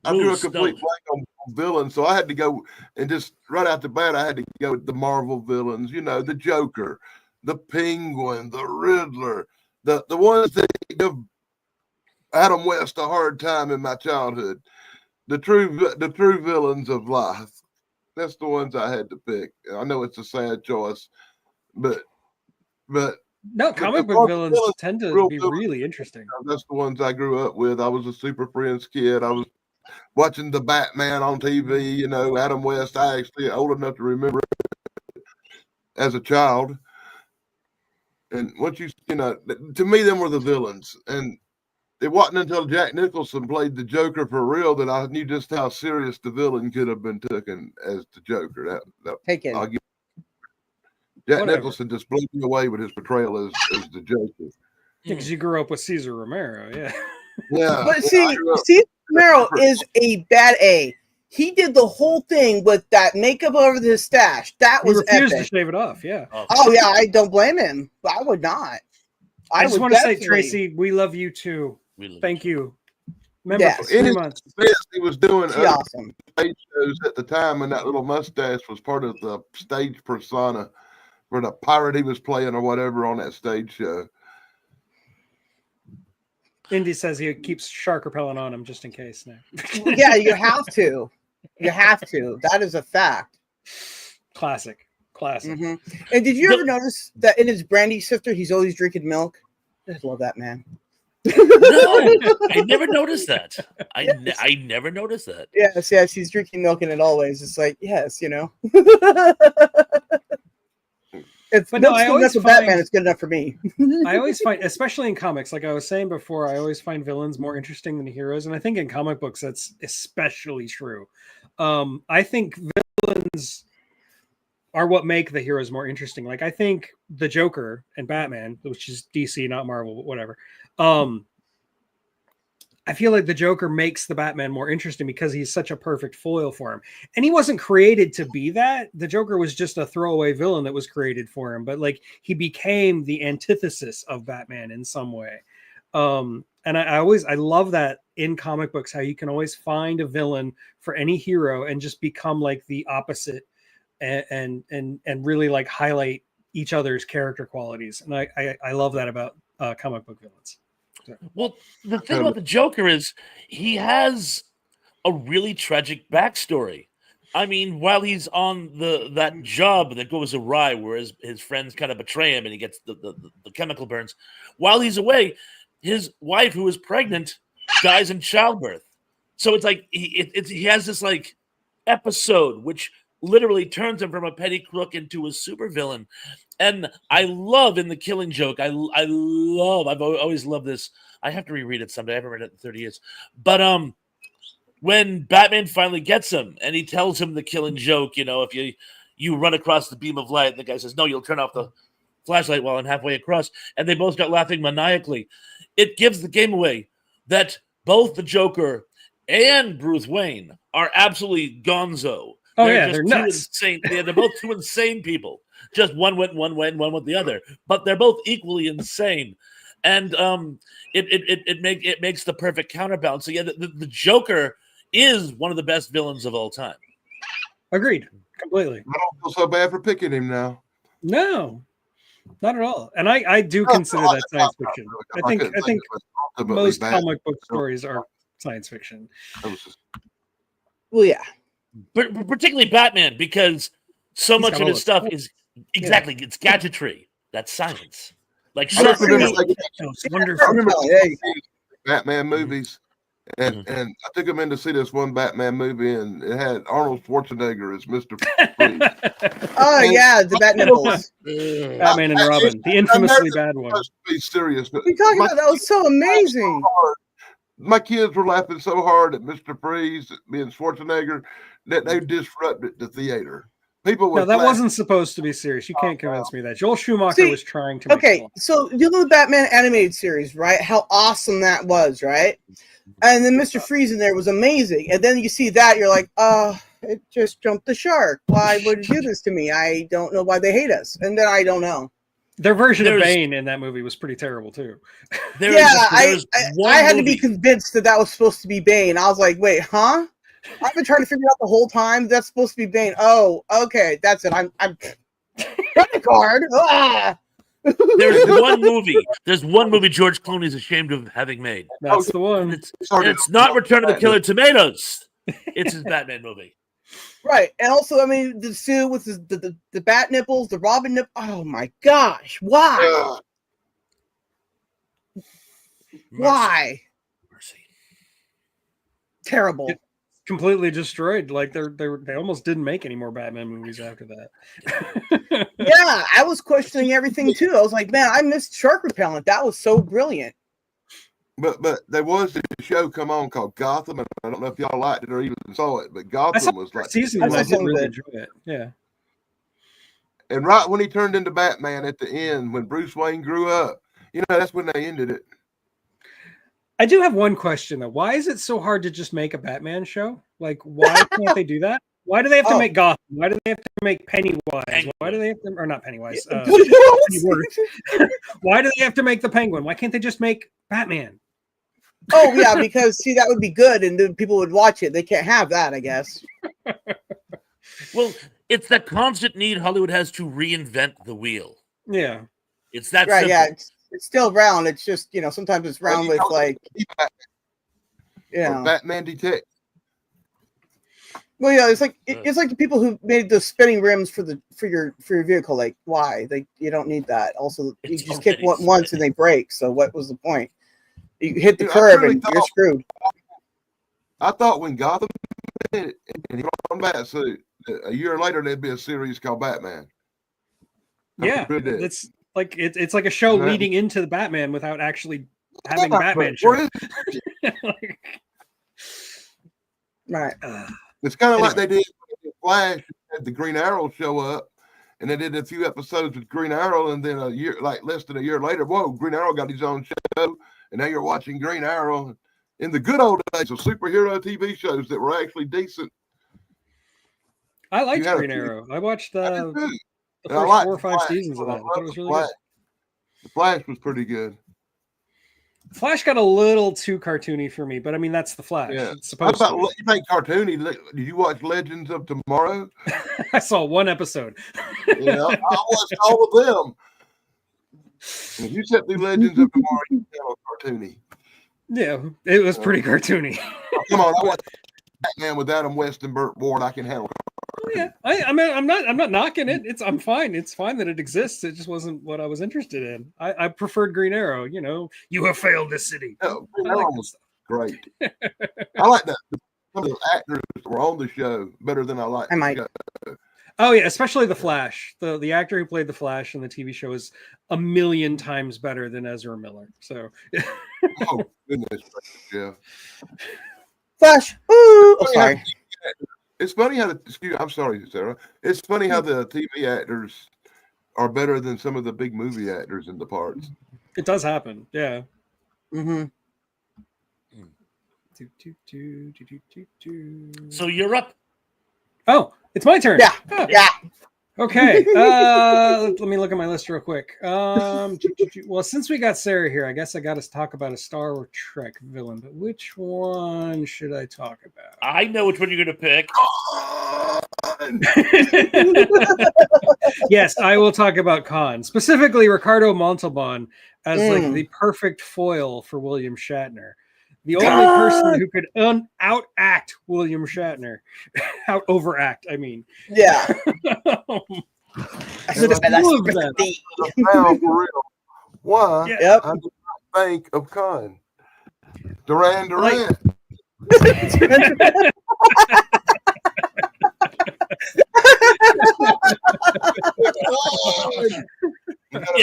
I drew a complete blank on villains, so I had to go and just right out the bat, I had to go with the Marvel villains. You know, the Joker, the Penguin, the Riddler, the ones that give Adam West a hard time in my childhood. The true villains of life. That's the ones I had to pick. I know it's a sad choice, but no, comic book villains tend to be really interesting. That's the ones I grew up with. I was a Super Friends kid. I was watching the Batman on TV. You know, Adam West. I actually old enough to remember it as a child. And once you know, to me, them were the villains. And it wasn't until Jack Nicholson played the Joker for real that I knew just how serious the villain could have been taken as the Joker. Jack Nicholson just blew me away with his portrayal as the Joker. Because you grew up with Cesar Romero, yeah. Yeah. But see, Cesar Romero is a bad A. He did the whole thing with that makeup over his stash. That was refused epic. to shave it off, yeah. Oh yeah, I don't blame him. I would not. I just want to say, Tracy, we love you too. Thank you. Remember, for 3 months. He was doing awesome stage shows at the time, and that little mustache was part of the stage persona for the pirate he was playing or whatever on that stage show. Indy says he keeps shark repellent on him just in case now. Yeah, you have to. You have to. That is a fact. Classic. Mm-hmm. And did you ever notice that in his brandy sifter, he's always drinking milk? I just love that man. No, I never noticed that. I never noticed that. Yes, he's drinking milk in it always. It's like, yes, you know. It's good enough for Batman. It's good enough for me. I always find, especially in comics, like I was saying before, I always find villains more interesting than heroes, and I think in comic books that's especially true. I think villains are what make the heroes more interesting. Like I think the Joker and Batman, which is DC, not Marvel, but whatever. I feel like the Joker makes the Batman more interesting because he's such a perfect foil for him. And he wasn't created to be that. The Joker was just a throwaway villain that was created for him. But like he became the antithesis of Batman in some way. And I love that in comic books, how you can always find a villain for any hero and just become like the opposite and really like highlight each other's character qualities. And I love that about comic book villains. Well, the thing about the Joker is he has a really tragic backstory. I mean, while he's on that job that goes awry, where his friends kind of betray him and he gets the chemical burns, while he's away, his wife, who is pregnant, dies in childbirth. So it's like he has this like episode which literally turns him from a petty crook into a supervillain. And I love in The Killing Joke, I've always loved this. I have to reread it someday. I haven't read it in 30 years. But when Batman finally gets him and he tells him the killing joke, you know, if you run across the beam of light, the guy says, no, you'll turn off the flashlight while I'm halfway across. And they both start laughing maniacally. It gives the game away that both the Joker and Bruce Wayne are absolutely gonzo. Oh, they're nuts. Insane. They're both two insane people. Just one went one way and one went the other, but they're both equally insane, and it makes the perfect counterbalance. So yeah, the Joker is one of the best villains of all time. Agreed, completely. I don't feel so bad for picking him now. No, not at all. And I do consider that science fiction. I think most comic book stories are science fiction. Well, yeah, but particularly Batman, because so much of his stuff is. Exactly, it's gadgetry. That's science. Like wonderful. Batman movies, And I took him in to see this one Batman movie, and it had Arnold Schwarzenegger as Mr. Freeze. Oh yeah, the bat nipples. Batman and Robin, the infamously bad one. Let's be serious, but We talking about that was so amazing. my kids were laughing so hard at Mr. Freeze being Schwarzenegger that they disrupted the theater. People were No, that wasn't supposed to be serious. You can't convince me that. Joel Schumacher was trying to make Okay, fun. so you know the Batman animated series, right? How awesome that was, right? And then Mr. Freeze in there was amazing. And then you see that, you're like, it just jumped the shark. Why would you do this to me? I don't know why they hate us. And then I don't know. Their version of Bane in that movie was pretty terrible too. I had to be convinced that was supposed to be Bane. I was like, wait, huh? I've been trying to figure out the whole time that's supposed to be Bane. Oh, okay, that's it. I'm credit card. There's one movie George Clooney's ashamed of having made. That's the one. It's not Return of the Killer Tomatoes. It's his Batman movie. Right, and also, I mean, the suit with the bat nipples, the Robin nip. Oh my gosh, why? Why? Mercy. Terrible. Completely destroyed. Like they almost didn't make any more Batman movies after that. Yeah, I was questioning everything too. I was like, man, I missed Shark Repellent. That was so brilliant. But there was a show come on called Gotham, and I don't know if y'all liked it or even saw it, but Gotham was like season. I did really enjoy it. Yeah. And right when he turned into Batman at the end, when Bruce Wayne grew up, that's when they ended it. I do have one question though. Why is it so hard to just make a Batman show? Like, why can't they do that? Why do they have to make Gotham? Why do they have to make Pennywise? Why do they have to, or not Pennywise? Why do they have to make the Penguin? Why can't they just make Batman? Oh yeah, because see, that would be good, and then people would watch it. They can't have that, I guess. Well, it's that constant need Hollywood has to reinvent the wheel. Yeah, it's that right. simple. Yeah, it's still round. It's just sometimes it's round with like Batman Detective. Well, yeah, it's like the people who made the spinning rims for your vehicle. Like, why? You don't need that. Also, you just kick one once and they break. So what was the point? You hit the curb and you're screwed. I thought when Gotham and he on Batsuit, a year later there'd be a series called Batman. Yeah, it's like it's like a show leading into the Batman without actually having a Batman show. Right. It's kind of like they did Flash, had the Green Arrow show up, and they did a few episodes with Green Arrow, and then less than a year later, whoa, Green Arrow got his own show, and now you're watching Green Arrow. In the good old days of superhero TV shows that were actually decent. I liked Green Arrow. I watched the first 4 or 5 seasons of that. I thought it was really good. The Flash was pretty good. Flash got a little too cartoony for me, but I mean that's the Flash. Yeah. It's supposed to be. You think cartoony? Did you watch Legends of Tomorrow? I saw one episode. I watched all of them. If you set through Legends of Tomorrow, you tell cartoony. Yeah, it was pretty cartoony. Come on, I watched Batman with Adam West and Burt Ward. I can handle it. Yeah, I mean, I'm not knocking it. I'm fine. It's fine that it exists. It just wasn't what I was interested in. I preferred Green Arrow. You have failed this city. No, Green Arrow was great. I like that. Some of the actors that were on the show better than I like. I might. Oh yeah, especially the Flash. The actor who played the Flash in the TV show is 1,000,000 times better than Ezra Miller. So. Oh goodness, yeah. Flash. Ooh, sorry. It's funny how I'm sorry, Sarah. It's funny how the TV actors are better than some of the big movie actors in the parts. It does happen, yeah. Mm-hmm. So you're up. Oh, it's my turn. Yeah. Oh. Yeah. Okay. Let me look at my list real quick. Well, since we got Sarah here, I guess I got to talk about a Star Trek villain. But which one should I talk about? I know which one you're going to pick. Yes, I will talk about Khan, specifically Ricardo Montalban as like the perfect foil for William Shatner. The only person who could outact William Shatner. Overact, I mean. Yeah. For real. Why? Yep. I did not think of Khan. Duran. You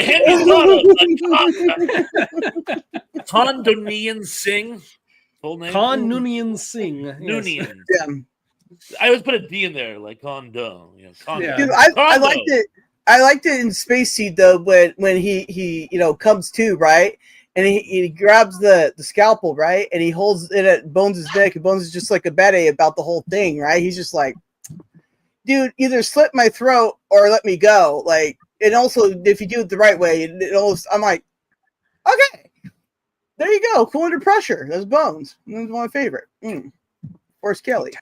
hit me Kondonian Singh. Full name? Noonian Singh. Yes. Noonian. Yeah. I always put a D in there, like condo. You know, condo. Yeah. Dude, I Condo. liked it. I liked it in Space Seed though when he comes to, right, and he grabs the scalpel, right, and he holds it at Bones' neck, and Bones is just like a bad about the whole thing, right? He's just like, dude, either slit my throat or let me go. Like, and also if you do it the right way, I'm like, okay, there you go, cool under pressure. That's Bones. That's my favorite. Where's Kelly?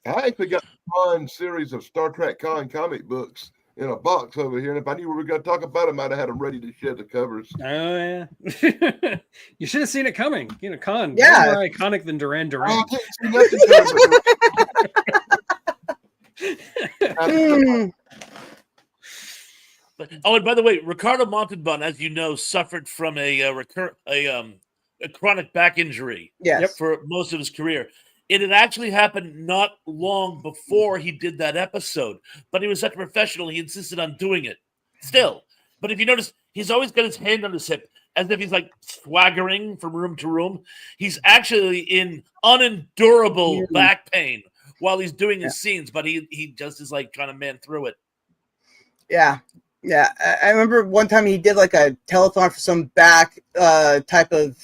I actually got a fun series of Star Trek Con comic books in a box over here, and if I knew we were going to talk about them, I'd have had them ready to shed the covers. Oh yeah, you should have seen it coming. You know, Con, Yeah, more iconic than Duran Duran. I can't see nothing. And by the way, Ricardo Montalban, as you know, suffered from a chronic back injury. Yes. For most of his career. It had actually happened not long before he did that episode, but he was such a professional, he insisted on doing it still. But if you notice, he's always got his hand on his hip, as if he's like swaggering from room to room. He's actually in unendurable back pain while he's doing his scenes, but he just is like trying to man through it. Yeah. Yeah. I remember one time he did like a telethon for some back type of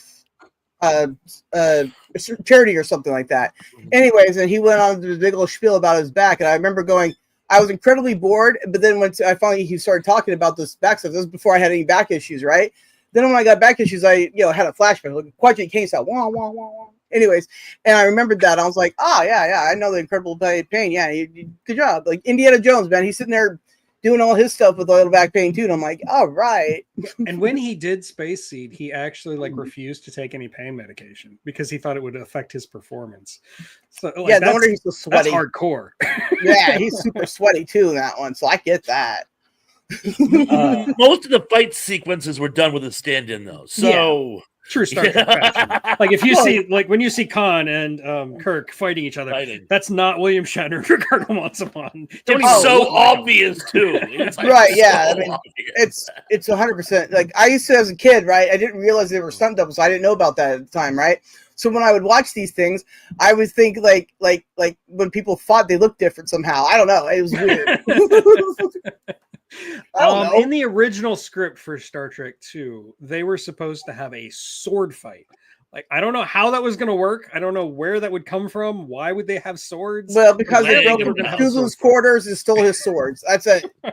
charity or something like that. Anyways, and he went on this big old spiel about his back, and I remember going, I was incredibly bored, but then when he started talking about this back stuff, this was before I had any back issues, right? Then when I got back issues, I had a flashback, like Quadrant Kane style, wah, wah, wah, wah. Anyways, and I remembered that. I was like, yeah, I know the incredible pain. Yeah, good job. Like Indiana Jones, man, he's sitting there doing all his stuff with a little back pain too, and I'm like, all right. And when he did Space Seed, he actually refused to take any pain medication because he thought it would affect his performance. So yeah, no wonder he's so sweaty. That's hardcore. Yeah, he's super sweaty too in that one, so I get that. Most of the fight sequences were done with a stand-in, though. So true Star Trek fashion. Like if you see, like when you see Khan and Kirk fighting each other, that's not William Shatner and Ricardo Montalban. It's so obvious too. It's like right? Yeah, so I mean, it's 100%. Like I used to as a kid, right? I didn't realize they were stunt doubles. So I didn't know about that at the time, right? So when I would watch these things, I would think like when people fought, they looked different somehow. I don't know. It was weird. In the original script for Star Trek II, they were supposed to have a sword fight. Like, I don't know how that was going to work. I don't know where that would come from. Why would they have swords? Well, because they broke into Cthulhu's quarters and stole his swords. That's it. I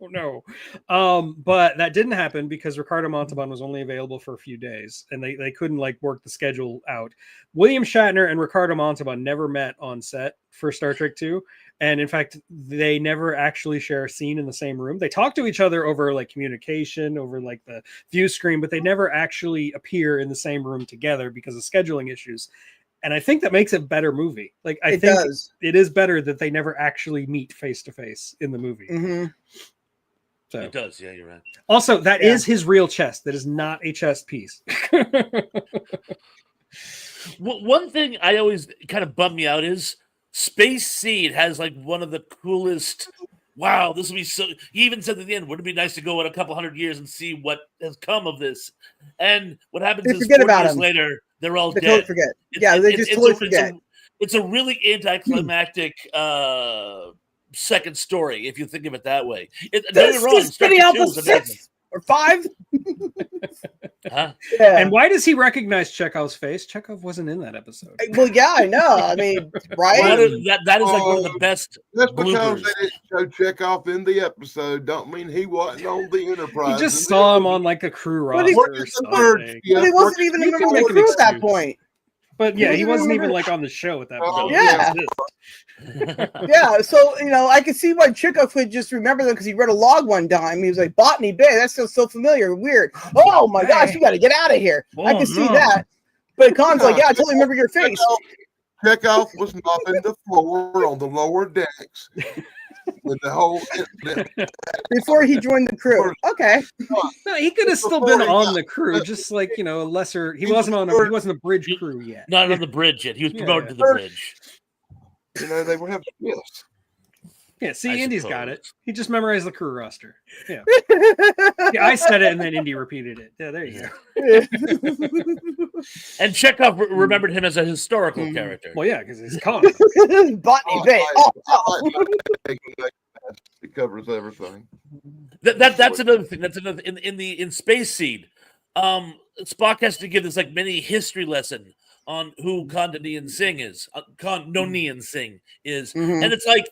don't know. But that didn't happen because Ricardo Montalban was only available for a few days, and they couldn't work the schedule out. William Shatner and Ricardo Montalban never met on set for Star Trek II. And in fact, they never actually share a scene in the same room. They talk to each other over communication, over the view screen, but they never actually appear in the same room together because of scheduling issues. And I think that makes it a better movie. I think it is better that they never actually meet face to face in the movie. Mm-hmm. So it does. Yeah, you're right. Also, that is his real chest. That is not a chest piece. One thing I always kind of bummed me out is Space Seed has one of the coolest. Wow, this will be so. He even said at the end, "Wouldn't it be nice to go in a couple hundred years and see what has come of this?" And what happens is 40 years later, they're all dead. Totally forget. They just totally forget. It's a really anticlimactic second story if you think of it that way. Don't get me wrong, Star Trek 2 is amazing. Or 5. Huh? Yeah. And why does he recognize Chekhov's face? Chekhov wasn't in that episode. Well, yeah, I know. I mean, right? That is one of the best. That's because bloopers. they didn't show Chekhov in the episode. Don't mean he wasn't on the Enterprise. He just saw him on a crew roster or something. But he wasn't even in the crew at that point. But yeah, he wasn't even on the show at that point. Yeah. Yeah, so I can see why Chekhov would just remember them because he read a log one time. He was like, Botany Bay, that sounds so familiar, weird. Oh my gosh, you got to get out of here. I can see that. But Khan's like, yeah, I totally remember your face. Chekhov was mopping the floor on the lower decks with the whole incident. Before he joined the crew. Okay. No, he could have still been on the crew, just like lesser. He wasn't a bridge crew yet. Not on the bridge yet. He was promoted to the bridge. They would have yes. Yeah, see, I Indy's got it. suppose. He just memorized the crew roster. Yeah. Yeah, I said it and then Indy repeated it. Yeah, there you go. And Chekhov remembered him as a historical character. Well, yeah, because he's Khan. Botany Bay. It covers everything. That's another thing. That's another in Space Seed. Spock has to give this like mini history lesson on who Nonian Singh is. Nonian Singh is, and it's like,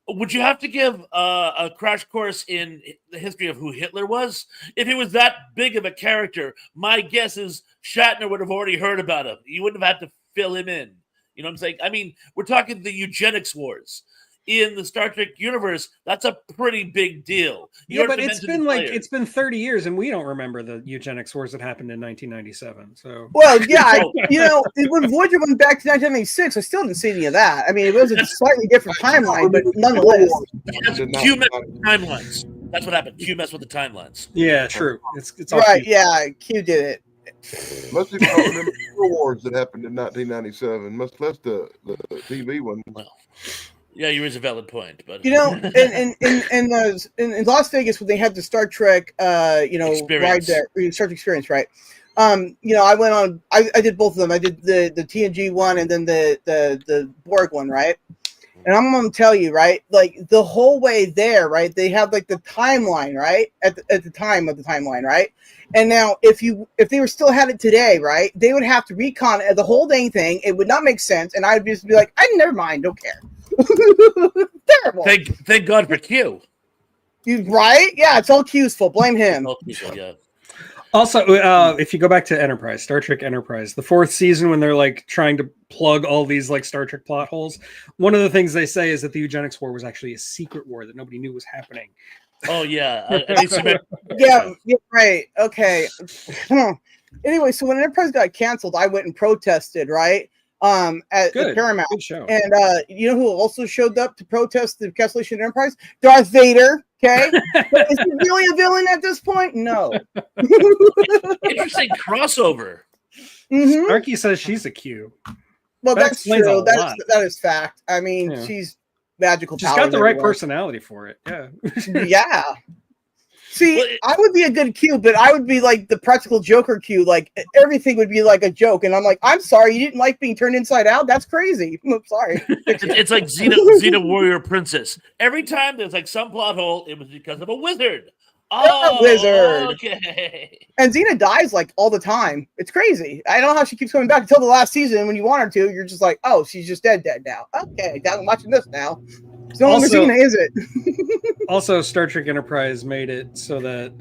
would you have to give a crash course in the history of who Hitler was? If he was that big of a character, my guess is Shatner would have already heard about him. You wouldn't have had to fill him in. You know what I'm saying? I mean, we're talking the eugenics wars. In the Star Trek universe, that's a pretty big deal. But it's been 30 years, and we don't remember the eugenics wars that happened in 1997. So, well, yeah, when Voyager went back to 1996, I still didn't see any of that. I mean, it was a slightly different timeline, but nonetheless, Q messed with the timelines. That's what happened. Q messed with the timelines. Yeah, true. It's all right. Q. Yeah, Q did it. Most people don't remember the wars that happened in 1997, much less the TV one. Well, yeah, you raise a valid point, but in Las Vegas when they had the Star Trek, experience. ride there, Star Trek experience, right? I went on. I did both of them. I did the TNG one and then the Borg one, right? And I'm going to tell you, right? Like the whole way there, right? They have like the timeline, right? At the time of the timeline, right? And now, if they were still had it today, right? They would have to recon the whole dang thing. It would not make sense, and I'd just be like, never mind, don't care. Terrible. Thank God for Q. You right? Yeah, it's all Q's fault. Blame him. Yeah. Also, if you go back to Enterprise, Star Trek Enterprise, the 4th season, when they're like trying to plug all these like Star Trek plot holes, one of the things they say is that the eugenics war was actually a secret war that nobody knew was happening. Oh yeah, yeah, right. Okay. Anyway, so when Enterprise got canceled, I went and protested, right? At Paramount. Good show. And you know who also showed up to protest the cancellation of Enterprise? Darth Vader. Okay. But is he really a villain at this point? No. Interesting crossover. Starkey says she's a Q. Well, that's true. That is fact. I mean, she's magical. She's got the right personality for it. Yeah. Yeah. See, I would be a good Q, but I would be like the practical Joker Q. Like everything would be like a joke, and I'm like, I'm sorry, you didn't like being turned inside out. That's crazy. I'm sorry. It's like Xena Warrior Princess. Every time there's like some plot hole, it was because of a wizard. Oh, a wizard. Okay. And Xena dies like all the time. It's crazy. I don't know how she keeps coming back until the last season. When you want her to, you're just like, oh, she's just dead now. Okay, I'm watching this now. It's no longer Xena, is it? Also, Star Trek Enterprise made it so that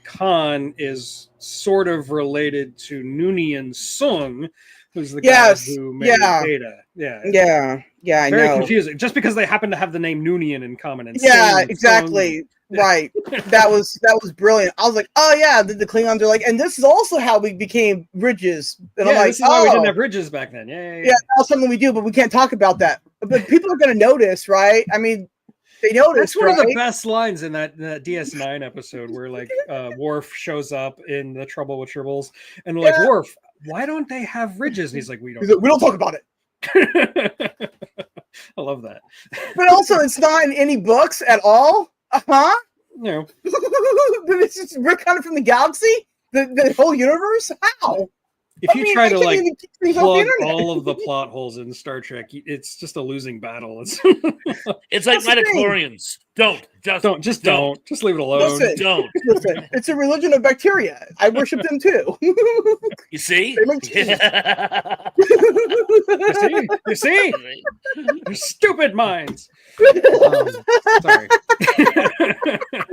Khan is sort of related to Noonien Sung, who's the guy who made Data. Yeah, I know. Very confusing. Just because they happen to have the name Noonien in common. And exactly. Sung. Right. That was brilliant. I was like, oh yeah, the Klingons are like, and this is also how we became bridges. And I'm like, this is why we didn't have bridges back then. Yeah. That's something we do, but we can't talk about that. But people are going to notice, right? I mean, they notice. That's one of the best lines in that DS9 episode where like Worf shows up in the Trouble with Tribbles, and they're like, Worf, why don't they have ridges? And he's like, we don't talk about it. I love that. But also, it's not in any books at all. No. It's just retconned from the galaxy, the whole universe. How? If you try to like plug all of the plot holes in Star Trek, it's just a losing battle. It's like midichlorians. Don't. Just leave it alone. Listen, it's a religion of bacteria. I worship them too. You see? You see? Your stupid minds. Sorry.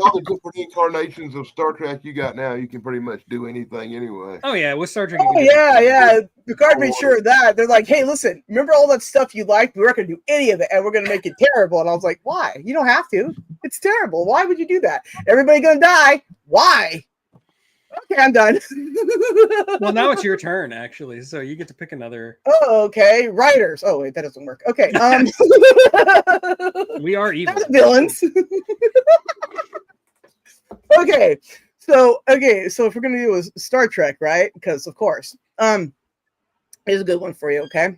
All the different incarnations of Star Trek you got now, you can pretty much do anything anyway. Oh yeah, with Star Trek. Oh yeah. Picard made sure of that. They're like, hey, listen, remember all that stuff you liked? We're not going to do any of it, and we're going to make it terrible. And I was like, why? You don't have to. It's terrible. Why would you do that? Everybody going to die. Why? Okay, I'm done. Well, now it's your turn, actually. So you get to pick another. Oh, okay. Writers. Oh, wait, that doesn't work. Okay. We are evil. Villains. Okay. So if we're gonna do a Star Trek, right? Because of course, here's a good one for you. Okay.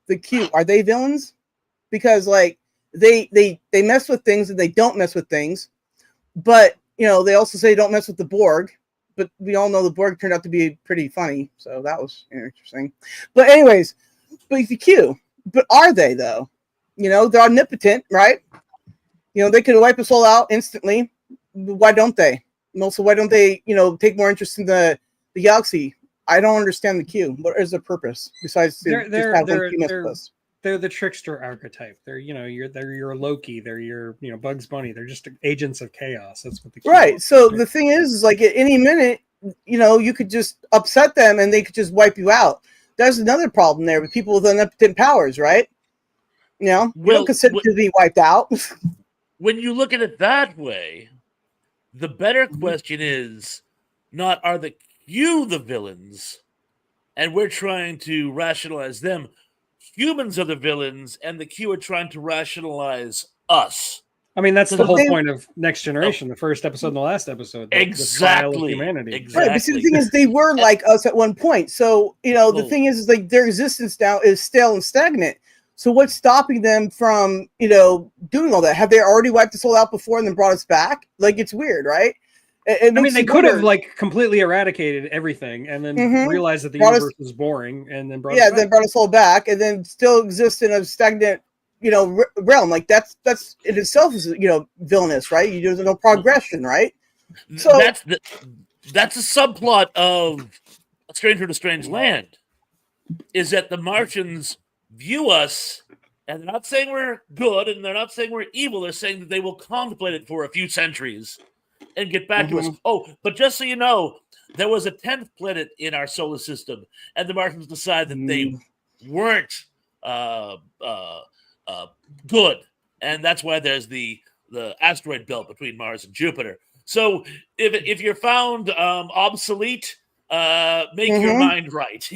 The Q, are they villains? Because like they mess with things and they don't mess with things, but they also say don't mess with the Borg. But we all know the Borg turned out to be pretty funny, so that was interesting. But anyways, but the Q, but are they though? They're omnipotent, right? They could wipe us all out instantly. Why don't they? And also, why don't they, take more interest in the galaxy? I don't understand the Q. What is the purpose besides to just have one Q mess with us? They're the trickster archetype. They're you're Loki. They're your Bugs Bunny. They're just agents of chaos. That's what the Q right. is. So the thing is like at any minute, you could just upset them and they could just wipe you out. There's another problem there with people with omnipotent powers, right? You don't consent to be wiped out. When you look at it that way, the better question is not are the Q the villains, and we're trying to rationalize them. Humans are the villains, and the Q are trying to rationalize us. I mean, that's the whole point of Next Generation, the first episode and the last episode. The trial of humanity. Exactly. Right, but see, the thing is, they were like us at one point. So, the thing is like their existence now is stale and stagnant. So what's stopping them from, doing all that? Have they already wiped us all out before and then brought us back? Like, it's weird, right? I mean, they could have like completely eradicated everything and then realized that the universe was boring and then brought us back. then brought us all back and then still exist in a stagnant, realm. Like that's in itself is, villainous, right? There's no progression, right? So that's a subplot of A Stranger to Strange Land, is that the Martians view us, and they're not saying we're good, and they're not saying we're evil. They're saying that they will contemplate it for a few centuries and get back to us. Oh, but just so you know, there was a 10th planet in our solar system, and the Martians decided that they weren't good, and that's why there's the asteroid belt between Mars and Jupiter. So if you're found obsolete, make your mind right,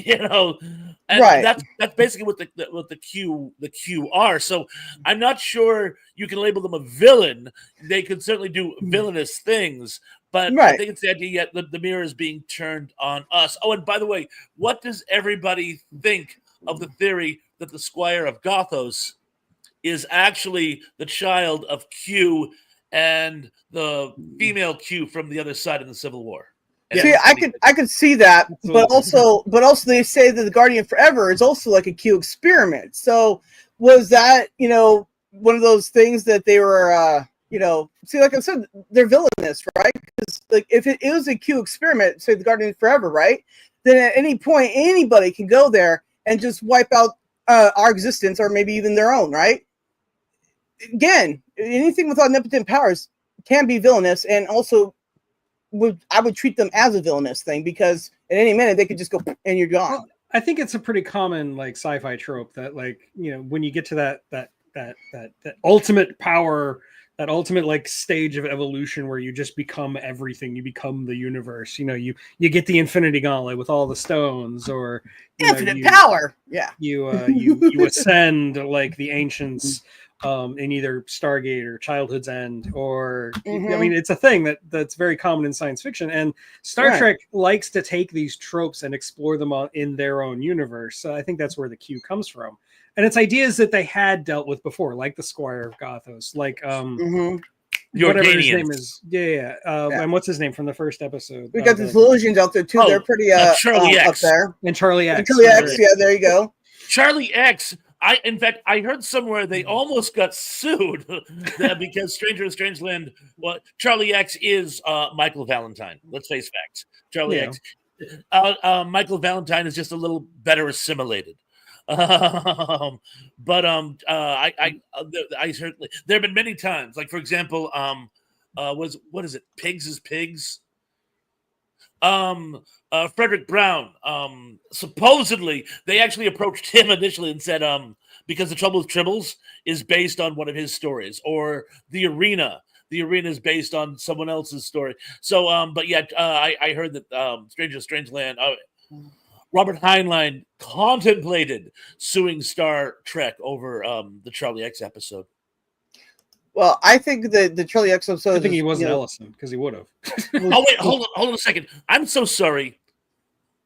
and right. that's basically what the Q are. So I'm not sure you can label them a villain. They could certainly do villainous things, but I think it's the idea that the mirror is being turned on us. Oh, and by the way, what does everybody think of the theory that the Squire of Gothos is actually the child of Q and the female Q from the other side in the Civil War? See, I could see that, but also they say that the Guardian Forever is also like a Q experiment. So was that one of those things that they were see, like I said, they're villainous, right? Because like if it is a Q experiment, say the Guardian Forever, right? Then at any point anybody can go there and just wipe out our existence or maybe even their own, right? Again, anything with omnipotent powers can be villainous, and also I would treat them as a villainous thing because at any minute they could just go and you're gone. Well, I think it's a pretty common like sci-fi trope that like when you get to that ultimate power, that ultimate like stage of evolution where you just become everything, you become the universe. You get the Infinity Gauntlet with all the stones, or infinite power. Yeah, you ascend like the ancients. In either Stargate or Childhood's End, or I mean, it's a thing that's very common in science fiction, and Star Trek likes to take these tropes and explore them in their own universe. So I think that's where the Q comes from, and it's ideas that they had dealt with before, like the Squire of Gothos, like whatever his name is, and what's his name from the first episode? We got the Illusions out there too. They're pretty Charlie X up there, and Charlie X. Charlie X, yeah, there you go. Charlie X. In fact, I heard somewhere they almost got sued because Stranger in Strangeland. Well, Charlie X is Michael Valentine. Let's face facts. Charlie X. Michael Valentine is just a little better assimilated. I certainly there have been many times. Like for example, what is it? Pigs is Pigs. Frederick Brown, supposedly they actually approached him initially and said, because The Trouble with Tribbles is based on one of his stories, or The Arena is based on someone else's story. So, I heard that Stranger Strangeland, Robert Heinlein contemplated suing Star Trek over the Charlie X episode. Well, I think the Charlie X episode. I think he wasn't Ellison because he would have. Oh wait, hold on a second. I'm so sorry.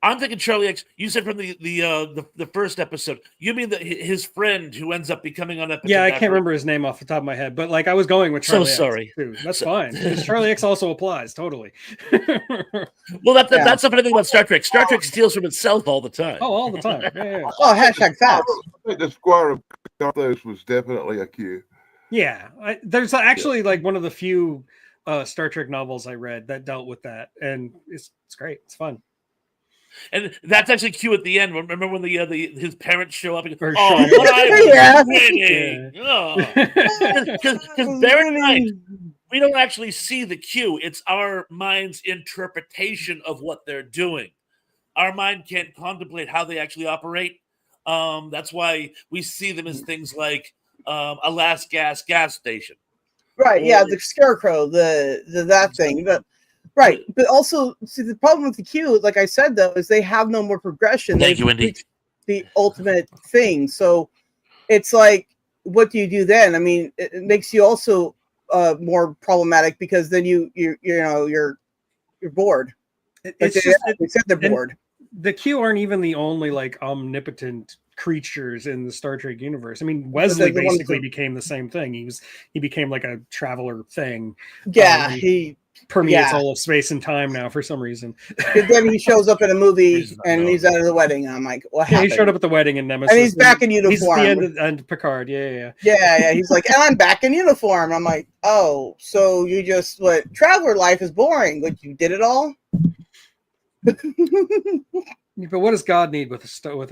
I'm thinking Charlie X. You said from the first episode. You mean his friend who ends up becoming on episode? Yeah, I can't remember his name off the top of my head, but like I was going with Charlie. So sorry. X too. That's fine. Because Charlie X also applies totally. Well, that's the funny thing about Star Trek. Star Trek steals from itself all the time. Oh, all the time. Yeah. Oh, hashtag facts. I think the Squire of Carthos was definitely a Q. Yeah, there's actually like one of the few Star Trek novels I read that dealt with that, and it's great. It's fun. And that's actually Q at the end. Remember when his parents show up and go, Or "Oh, Sean. but I was Yeah. winning." Because bear in mind, we don't actually see the Q. It's our mind's interpretation of what they're doing. Our mind can't contemplate how they actually operate. That's why we see them as things like a last gas station. Right, yeah, the scarecrow, that thing. But right, but also see the problem with the Q, like I said though, is they have no more progression. Thank you, Wendy. The ultimate thing. So it's like, what do you do then? I mean, it makes you also more problematic because then you're bored. It's like just they said they're bored. The Q aren't even the only like omnipotent creatures in the Star Trek universe. I mean, Wesley basically became the same thing. He became like a traveler thing. Yeah, he permeates all of space and time now for some reation. And then he shows up in a movie and he's out of the wedding. I'm like, what happened? He showed up at the wedding in Nemesis. And he's back in uniform. He's at the end of Picard. Yeah. He's like, and I'm back in uniform. I'm like, oh, so you just traveler life is boring, but you did it all. But what does God need with a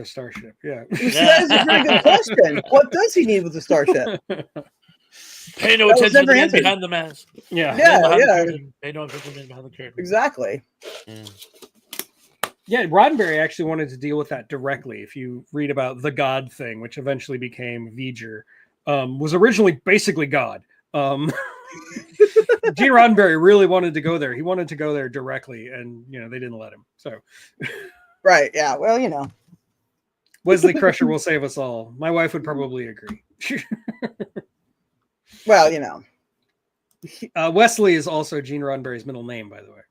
starship? Yeah, that is a very good question. What does he need with a starship? Pay no attention to the man behind the mask. Yeah. Pay no attention to the man behind the curtain. Exactly. Yeah, Roddenberry actually wanted to deal with that directly. If you read about the God thing, which eventually became V'ger, was originally basically God. Gene Roddenberry really wanted to go there. He wanted to go there directly, and they didn't let him. So, right, yeah. Well, Wesley Crusher will save us all. My wife would probably agree. Well, Wesley is also Gene Roddenberry's middle name, by the way.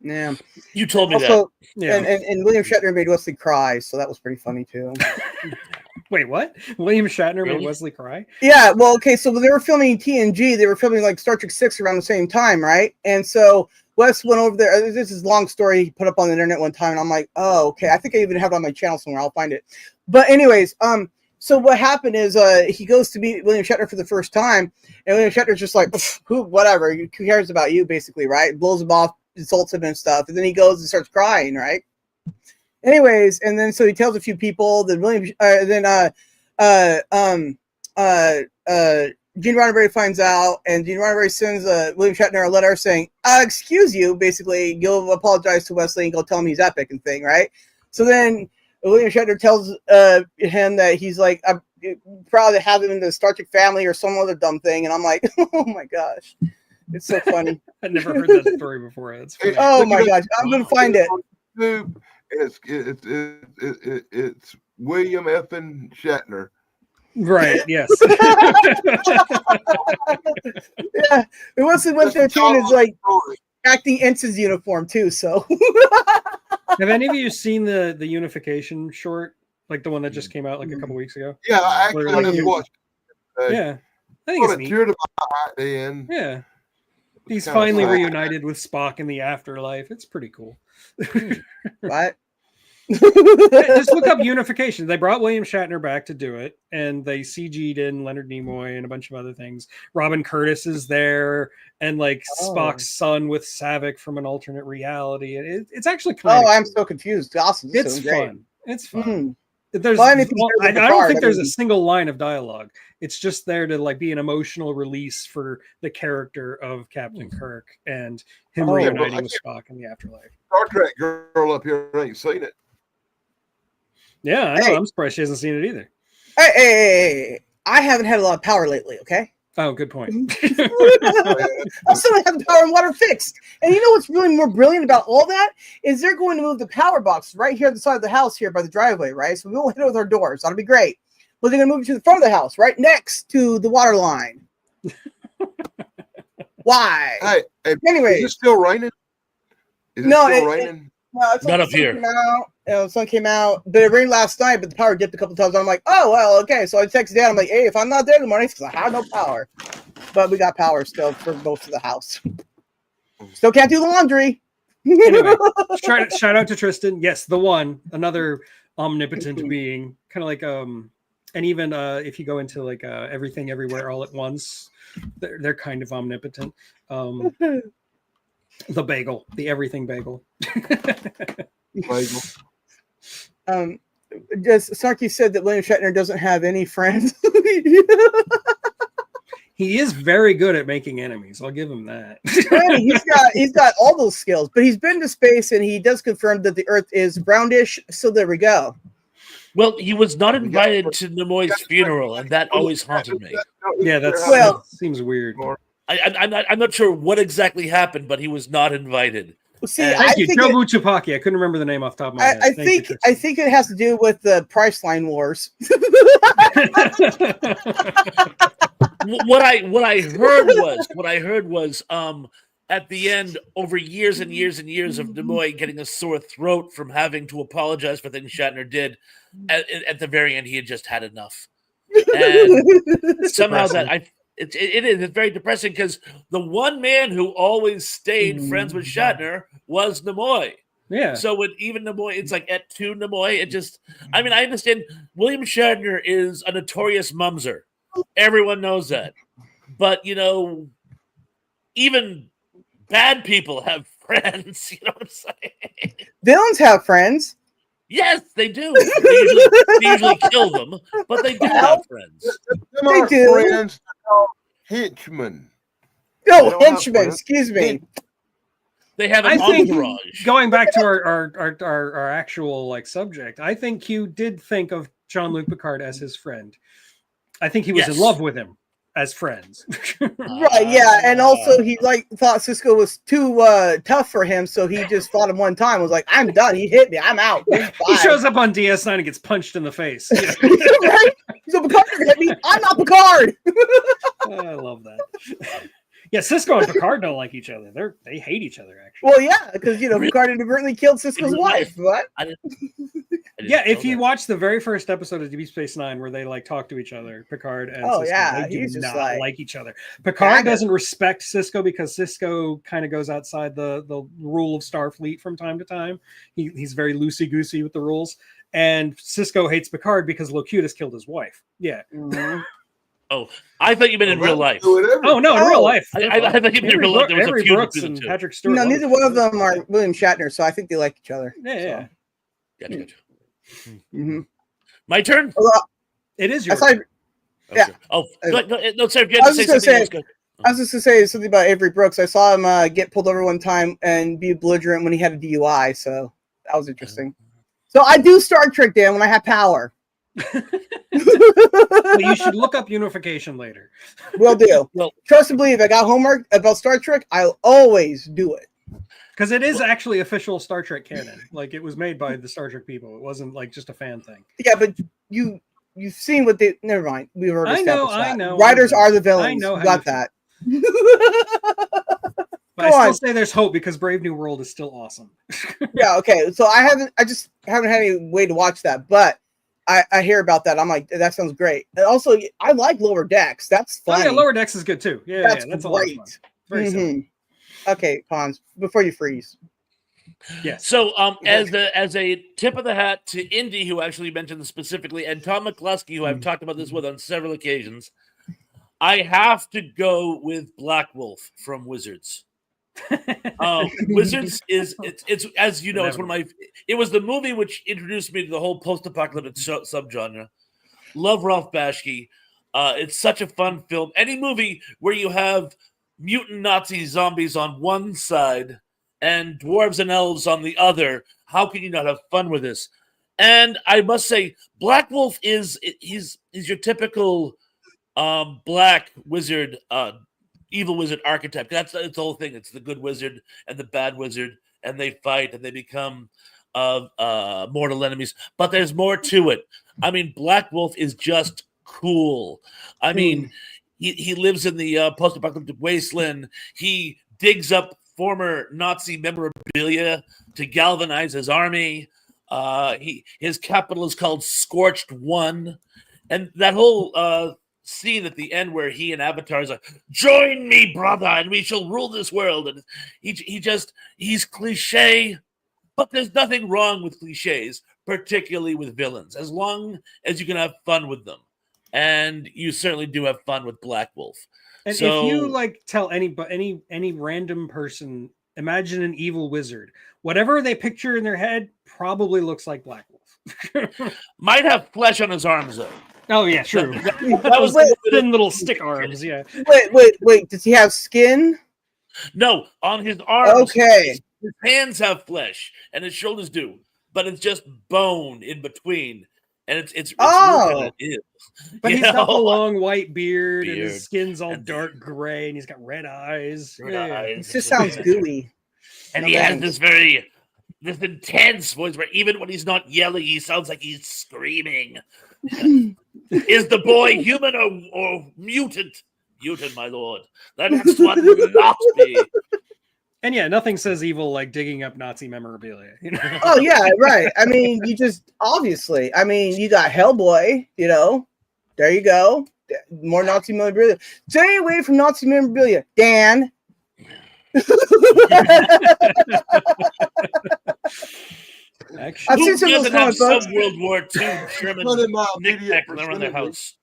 Yeah. You told me also, that. Yeah. And William Shatner made Wesley cry, so that was pretty funny too. Wait, what? William Shatner made Wesley cry? Yeah, well, okay, so when they were filming TNG, they were filming like Star Trek 6 around the same time, right? And so Wes went over there. This is a long story he put up on the internet one time, and I'm like, oh, okay. I think I even have it on my channel somewhere. I'll find it. But anyways, so what happened is he goes to meet William Shatner for the first time, and William Shatner's just like, whatever, who cares about you, basically, right? Blows him off, insults him and stuff, and then he goes and starts crying, right? Anyways, and then so he tells a few people. Then Gene Roddenberry finds out, and Gene Roddenberry sends William Shatner a letter saying, "Excuse you." Basically, go apologize to Wesley and go tell him he's epic and thing, right? So then William Shatner tells him that he's like, I'm proud to have him in the Star Trek family or some other dumb thing, and I'm like, oh my gosh, it's so funny. I never heard that story before. That's funny. Oh my gosh, I'm gonna find it. It's William effing Shatner. Right. Yes. Yeah, it Wesley went there too, and is like acting Ensign's uniform too. So, have any of you seen the Unification short, like the one that just came out like a couple weeks ago? Yeah, actually, I just watched it. Yeah, I think it's neat. Cheered about the end. Yeah, he's finally reunited with Spock in the afterlife. It's pretty cool. what? Just look up Unification. They brought William Shatner back to do it, and they CG'd in Leonard Nimoy and a bunch of other things. Robin Curtis is there, and like Spock's son with Savick from an alternate reality. And it's actually kind of I'm so confused. Awesome. It's fun. It's fun. Mm. There's, I don't think there's a single line of dialogue. It's just there to like be an emotional release for the character of Captain Kirk and him reuniting with Spock in the afterlife. Star Trek girl up here ain't seen it. Yeah, I know. I'm surprised she hasn't seen it either. Hey, I haven't had a lot of power lately, okay? Oh, good point. I'm still have the power and water fixed. And you know what's really more brilliant about all that is they're going to move the power box right here at the side of the house here by the driveway, right? So we won't hit it with our doors. That'll be great. But they're going to move it to the front of the house, right next to the water line. Why? Hey, Anyway, is it still raining? Is it No, still it- raining? no, it's Not like up here. The sun came out, but it rained last night. But the power dipped a couple times. I'm like, oh well, okay. So I texted Dad. I'm like, hey, if I'm not there in the morning, because I have no power. But we got power still for most of the house. Still can't do the laundry. Anyway, shout out to Tristan. Yes, the one, another omnipotent being, kind of like and even if you go into like everything everywhere all at once, they're kind of omnipotent. The bagel, the everything bagel. Bagel. Just Sarky said that William Shatner doesn't have any friends. He is very good at making enemies. I'll give him that. he's got all those skills, but he's been to space and he does confirm that the Earth is brownish. So there we go. Well, he was not invited to Nimoy's funeral, and that always haunted me. Yeah, Well- that seems weird. I'm not sure what exactly happened, but he was not invited. See, And- I Thank you, think Jobu Chupaki. I couldn't remember the name off the top of my head. I Thank you, think I think it has to do with the Priceline wars. What I heard was at the end, over years and years and years of Nimoy getting a sore throat from having to apologize for things Shatner did, at the very end he had just had enough, and somehow it's very depressing because the one man who always stayed friends with Shatner was Nimoy. Yeah. So when even Nimoy, it's like at two Nimoy, it just, I mean, I understand William Shatner is a notorious mumser. Everyone knows that. But, you know, even bad people have friends. You know what I'm saying? Villains have friends. Yes, they do. They usually kill them, but they do have friends. Them aren't do. friends, they're called henchmen. They No, don't have henchmen. friends. Excuse me. They have I an think entourage. going back to our actual like subject, I think Q did think of Jean-Luc Picard as his friend. I think he was in Yes. love with him as friends. Right, yeah, and also he thought Cisco was too tough for him, so he just fought him one time. Was like, I'm done. He hit me. I'm out. He shows up on DS9 and gets punched in the face. You know? Right? So Picard hit me. I'm not Picard. I love that. Yeah, Cisco and Picard don't like each other. They hate each other actually. Well, yeah, because Picard inadvertently killed Cisco's wife. What? I didn't Yeah, if know you that. watch the very first episode of Deep Space Nine where they like talk to each other, Picard and Oh, Cisco, yeah, they do he's just not like- like each other. Picard Kinda. doesn't respect Cisco because Cisco kind of goes outside the rule of Starfleet from time to time. He's very loosey goosey with the rules, and Cisco hates Picard because Locutus killed his wife. Yeah. Mhm. Oh, I thought you meant in real life. Oh no, in real life. I thought you meant in real life. There was a Avery feud Brooks between and the two. Patrick Stewart. No, love neither each one of other. them are William Shatner, so I think they like each other. Yeah. Gotcha. Mm-hmm. My turn. It is your. I saw. Okay. Yeah. Oh, no, sir. You I had was to say just gonna something say- else. Go. I was just gonna say something about Avery Brooks. I saw him get pulled over one time and be belligerent when he had a DUI, so that was interesting. So I do Star Trek, Dan, when I have power. Well, you should look up unification later. Will do. Well- Trust and believe. I got homework about Star Trek. I'll always do it. Because it is actually official Star Trek canon. Like it was made by the Star Trek people. It wasn't like just a fan thing. Yeah, but you've seen what they. Never mind. We've already I know, established that. I know, Writers I know. are the villains. I know You how got you that. But I Go still on. say there's hope because Brave New World is still awesome. Yeah. Okay. So I just haven't had any way to watch that, but I hear about that. I'm like, that sounds great. And also, I like Lower Decks. That's Oh fun. yeah, Lower Decks is good too. Yeah, That's that's a lot of great. fun. Very simple. Mhm. Okay, Pons. Before you freeze. Yes. So, as a tip of the hat to Indy, who actually mentioned this specifically, and Tom McCluskey, who I've talked about this with on several occasions, I have to go with Black Wolf from Wizards. Wizards is it's as you know, it's one of my. It was the movie which introduced me to the whole post-apocalyptic subgenre. Love Ralph Bashki. It's such a fun film. Any movie where you have mutant Nazi zombies on one side and dwarves and elves on the other, how can you not have fun with this? And I must say, Black Wolf he's your typical black wizard, evil wizard archetype. That's the whole thing. It's the good wizard and the bad wizard, and they fight and they become mortal enemies. But there's more to it. I mean, Black Wolf is just cool. I mean, he lives in the post-apocalyptic wasteland. He digs up former Nazi memorabilia to galvanize his army. His capital is called Scorched One, and that whole scene at the end where he and Avatar is like, "Join me, brother, and we shall rule this world." And he's cliche, but there's nothing wrong with cliches, particularly with villains, as long as you can have fun with them. And you certainly do have fun with Black Wolf. And so, if you like tell any random person, imagine an evil wizard, whatever they picture in their head probably looks like Black Wolf. Might have flesh on his arms though. Oh yeah, true. That was thin little stick arms. Yeah. Wait. Does he have skin? No, on his arms. Okay. His hands have flesh, and his shoulders do, but it's just bone in between, and it's really kind of But he's got the long white beard, and his skin's all dark gray, and he's got red eyes. It just sounds gooey. And he has this intense voice where even when he's not yelling, he sounds like he's screaming. Is the boy human or mutant? Mutant, my lord. The next one will not be. And yeah, nothing says evil like digging up Nazi memorabilia. You know? Oh yeah, right. I mean, you just obviously. I mean, you got Hellboy. You know, there you go. More Nazi memorabilia. Stay away from Nazi memorabilia, Dan. Actually, I've seen some of those comic books. Some World War II German knickknack around their house.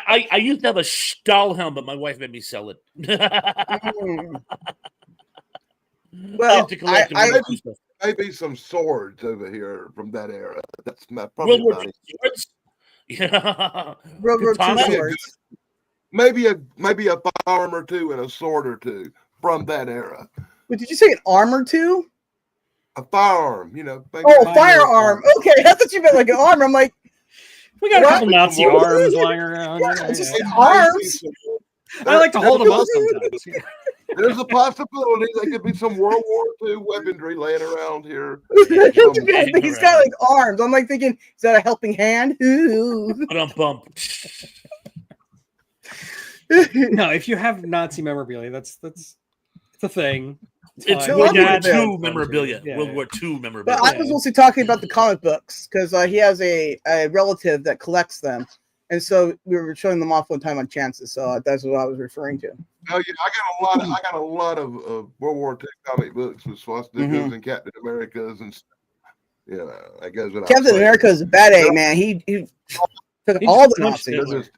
I used to have a Stahlhelm, but my wife made me sell it. Well, maybe some swords over here from that era. That's my World War II swords. Yeah, World War II swords. Maybe a firearm or two and a sword or two from that era. Wait, did you say an arm or two? A firearm, you know. Oh, firearm. Okay, I thought you meant like an arm. I'm like, we got a couple Nazi arms lying around. Yeah, just arms. I like to hold them up sometimes. There's a possibility there could be some World War II weaponry laying around here. He's got like arms. I'm like thinking, is that a helping hand? Ooh. Bump. No, if you have Nazi memorabilia, it's a thing. It's World War II memorabilia. World War II memorabilia. But I was mostly talking about the comic books because he has a relative that collects them, and so we were showing them off one time on Chances. So that's what I was referring to. Oh yeah, I got a lot of World War II comic books with swastikas and Captain Americas and stuff. You know, that goes without saying. Captain America is a bad A, man. He took all the Nazis.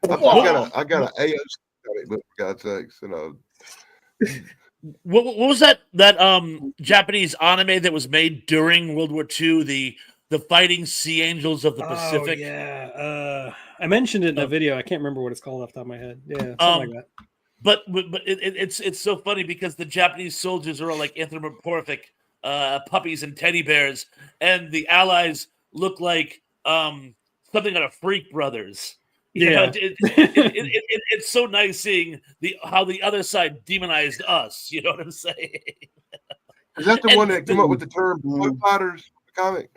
I got an AOC comic book, for God's sakes, you know. What was that Japanese anime that was made during World War II? The Fighting Sea Angels of the Pacific. Yeah, I mentioned it in a video. I can't remember what it's called off the top of my head. Yeah, something like that. But it's so funny because the Japanese soldiers are all like anthropomorphic puppies and teddy bears, and the Allies look like something out of Freak Brothers. You know, it's so nice seeing how the other side demonized us. You know what I'm saying? Is that the one that came up with the term Foo Fighters comic?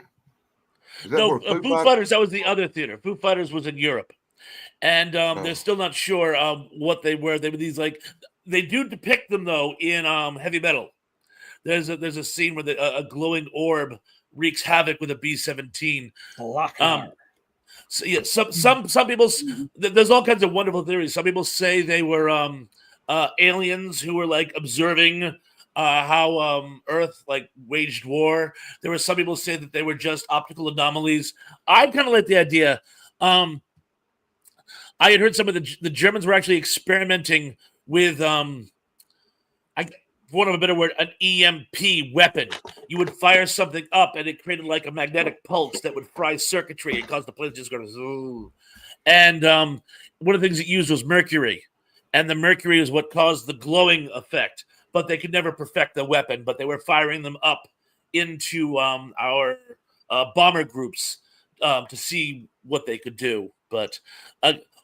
No, Foo Fighters, that was the other theater. Foo Fighters was in Europe. And they're still not sure what they were. They were these they do depict them though in heavy metal. There's a scene where a glowing orb wreaks havoc with a B-17. So yeah, some people, there's all kinds of wonderful theories. Some people say they were aliens who were like observing how Earth like waged war. There were some people say that they were just optical anomalies. I kind of like the idea. I had heard some of the Germans were actually experimenting with for want of a better word, an EMP weapon. You would fire something up and it created like a magnetic pulse that would fry circuitry and cause the plane to just go to zoo. And one of the things it used was mercury. And the mercury is what caused the glowing effect. But they could never perfect the weapon, but they were firing them up into our bomber groups to see what they could do. But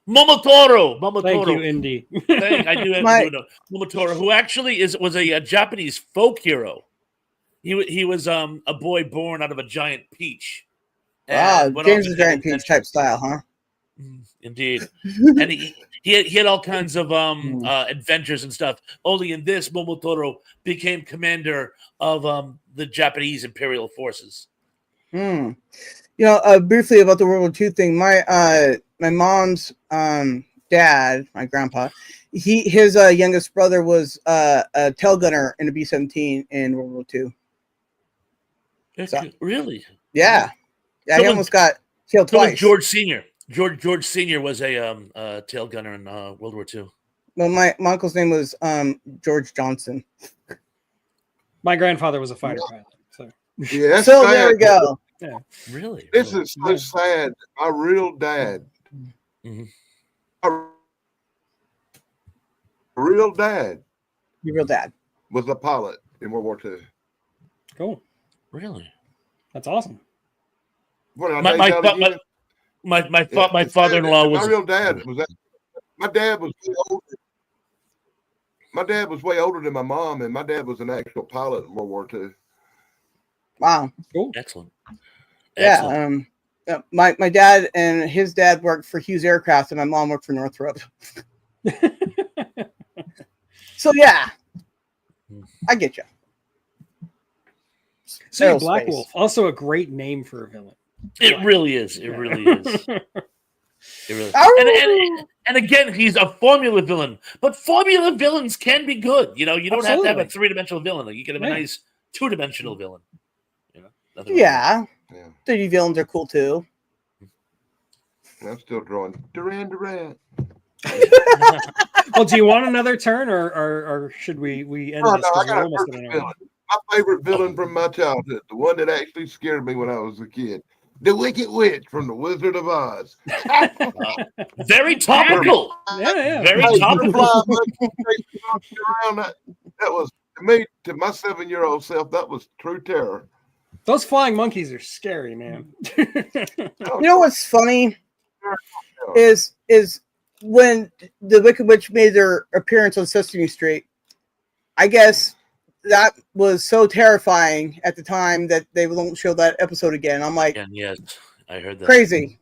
Momotaro. Thank you, Indy. I do have to Momotaro, who actually was a Japanese folk hero. He was a boy born out of a giant peach. James the Giant Peach type style, huh? Indeed. And he had all kinds of adventures and stuff. Only in this, Momotaro became commander of the Japanese Imperial forces. You know, briefly about the World War II thing. My mom's dad, my grandpa, his youngest brother was a tail gunner in a B-17 in World War II. So, really? Yeah, he almost got killed twice. George Senior. George Senior was a tail gunner in World War II. Well, my uncle's name was George Johnson. My grandfather was a fighter pilot. So Yeah, so there we go. Yeah. Really? This is so sad. My real dad. Mm-hmm. My real dad. Your real dad was a pilot in World War II. Cool. Really? That's awesome. My father-in-law was my real dad was that. My dad was way older. My dad was way older than my mom, and my dad was an actual pilot in World War II. Wow. Cool. Excellent. Yeah. My dad and his dad worked for Hughes Aircraft, and my mom worked for Northrop. So yeah, I get you. So Black Wolf, also a great name for a villain. It really is. It really is. It really. And again, he's a formula villain, but formula villains can be good. You know, you don't have to have a 3-dimensional villain. Like you can have a nice 2-dimensional villain. You know. Yeah. 3D villains are cool too. I'm still drawing Duran Duran. Well, do you want another turn, or should we end this? I got my favorite villain from my childhood, the one that actually scared me when I was a kid. The Wicked Witch from The Wizard of Oz. Very topical. Yeah. Very topical. That was, to my 7-year-old self, that was true terror. Those flying monkeys are scary, man. You know what's funny is when the Wicked Witch made their appearance on Sesame Street, I guess that was so terrifying at the time that they won't show that episode again. I'm like, yes, I heard that. Crazy.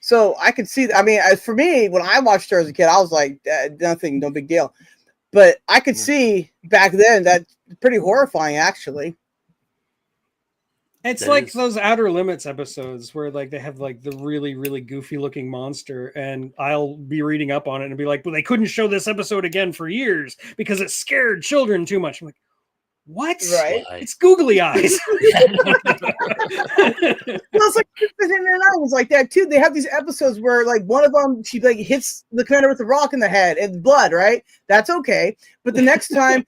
So I could see. I mean, for me, when I watched her as a kid, I was like, nothing, no big deal. But I could see back then that pretty horrifying, actually. It's like those Outer Limits episodes where like they have like the really, really goofy looking monster, and I'll be reading up on it and be like, well, they couldn't show this episode again for years because it scared children too much. I'm like, what? Right? It's googly eyes. It's like it was like that too. They have these episodes where like one of them she like hits the commander with a rock in the head and blood, right? That's okay. But the next time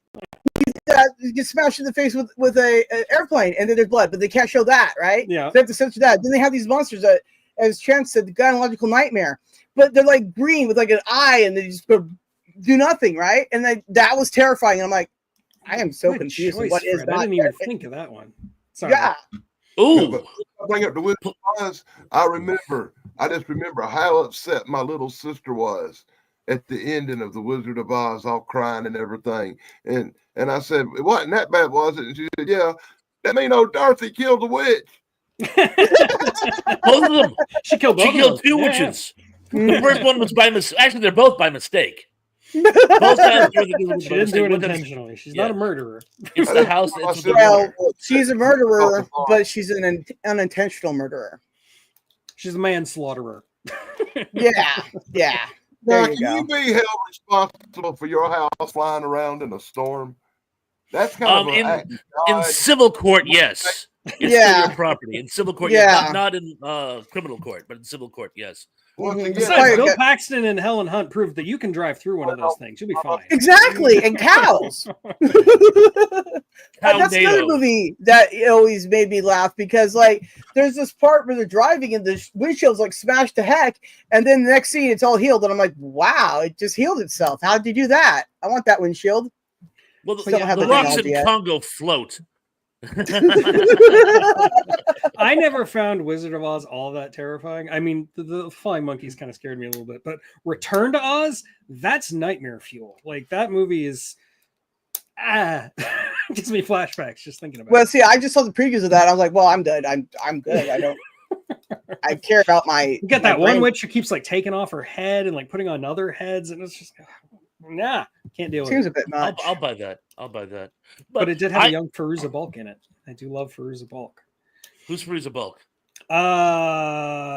he gets smashed in the face with a airplane and then there's blood, but they can't show that, right? Yeah. So they have to censor that. Then they have these monsters that, as Chance said, the gynecological nightmare, but they're like green with like an eye and they just do nothing, right? And that was terrifying. And I'm like, I am so confused. Choice, what is Fred. I didn't even think of that one. Sorry. Yeah. Ooh. Bring up the Wizard of Oz. I just remember how upset my little sister was at the ending of the Wizard of Oz, all crying and everything. And I said, it wasn't that bad, was it? And she said, yeah, that mean old Dorothy killed the witch. Both of them. She killed two witches. The first one was by mistake. Actually, they're both by mistake. Both times she didn't do it intentionally. She's not a murderer. It's the house. Well, she's a murderer, but she's an unintentional murderer. She's a manslaughterer. Yeah. Now, can you be held responsible for your house flying around in a storm? That's kind of in civil court, yes. It's still your property. In civil court, yes. Not in criminal court, but in civil court, yes. Besides, Bill Paxton and Helen Hunt proved that you can drive through one of those things. You'll be fine. Exactly, and cows. That's another movie that always made me laugh because, like, there's this part where they're driving and the windshield's like smashed to heck, and then the next scene it's all healed, and I'm like, wow, it just healed itself. How did you do that? I want that windshield. Well, the rocks in Congo float. I never found Wizard of Oz all that terrifying. I mean, the flying monkeys kind of scared me a little bit, but Return to Oz, that's nightmare fuel. Like that movie is gives me flashbacks just thinking about it. Well, see, I just saw the previews of that. I was like, well, I'm good. I'm good. I don't I care about my. You get my that one brain. witch who keeps like taking off her head and like putting on other heads, and it's just nah, can't deal with Seems it. a bit much. I'll buy that. I'll buy that. But it did have a young Feruza Balk in it. I do love Feruza Balk. Who's Feruza Balk?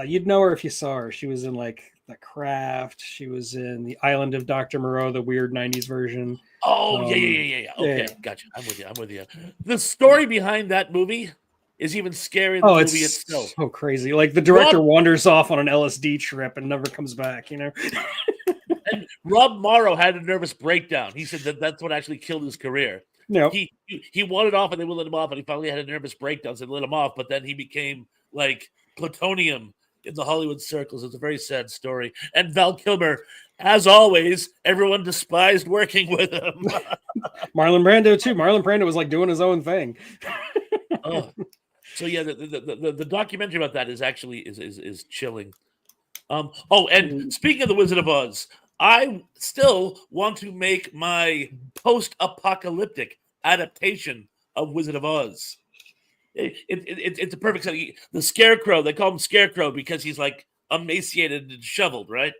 You'd know her if you saw her. She was in like The Craft. She was in The Island of Dr. Moreau, the weird 90s version. Oh, yeah. Okay, gotcha. I'm with you. The story behind that movie is even scarier than the movie itself. So crazy. Like the director wanders off on an LSD trip and never comes back, you know? And Rob Morrow had a nervous breakdown. He said that's what actually killed his career. No. He wanted off and they wouldn't let him off, and he finally had a nervous breakdown, so they let him off, but then he became like plutonium in the Hollywood circles. It's a very sad story. And Val Kilmer, as always, everyone despised working with him. Marlon Brando too. Marlon Brando was like doing his own thing. So yeah, the documentary about that is actually is chilling. And speaking of the Wizard of Oz, I still want to make my post-apocalyptic adaptation of Wizard of Oz. It's a perfect set. The Scarecrow, they call him Scarecrow because he's like emaciated and disheveled, right?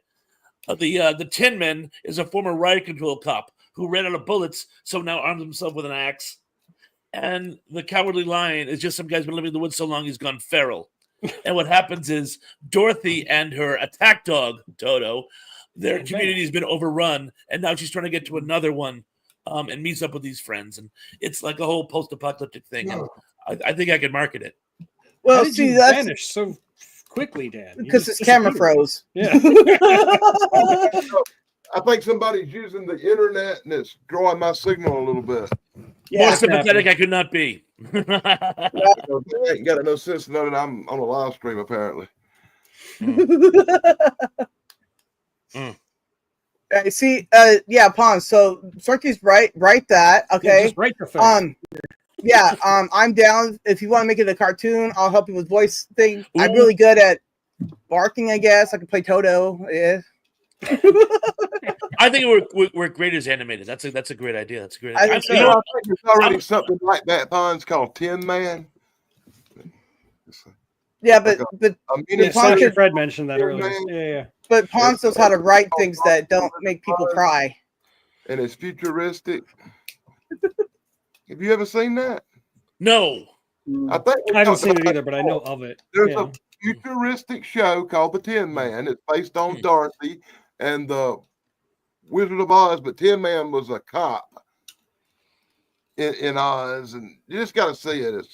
The Tin Man is a former riot control cop who ran out of bullets, so now arms himself with an axe. And the Cowardly Lion is just some guy's been living in the woods so long he's gone feral. And what happens is Dorothy and her attack dog, Toto, their community's been overrun, and now she's trying to get to another one and meets up with these friends. And it's like a whole post-apocalyptic thing. I think I can market it. Well, did see, you that's vanish so quickly, Dan. because his camera froze. Yeah. I think somebody's using the internet and it's drawing my signal a little bit. More sympathetic I could not be. They ain't got no sense to know that I'm on a live stream, apparently. See, Pons. So Sorky's right that. Okay. Yeah, just write the thing. I'm down. If you want to make it a cartoon, I'll help you with voice thing. Ooh. I'm really good at barking, I guess. I can play Toto. Yeah. I think it work great as animated. That's a great idea. That's a great idea. I think so. I think there's already something like that, Pons, called Tin Man. Yeah, but Sasha Fred mentioned that earlier. Yeah. But Pons knows how to write things that don't make people cry. And it's futuristic. Have you ever seen that? No. I haven't seen it either, but I know of it. There's a futuristic show called The Tin Man. It's based on Dorothy and the Wizard of Oz, but Tin Man was a cop in Oz, and you just got to see it.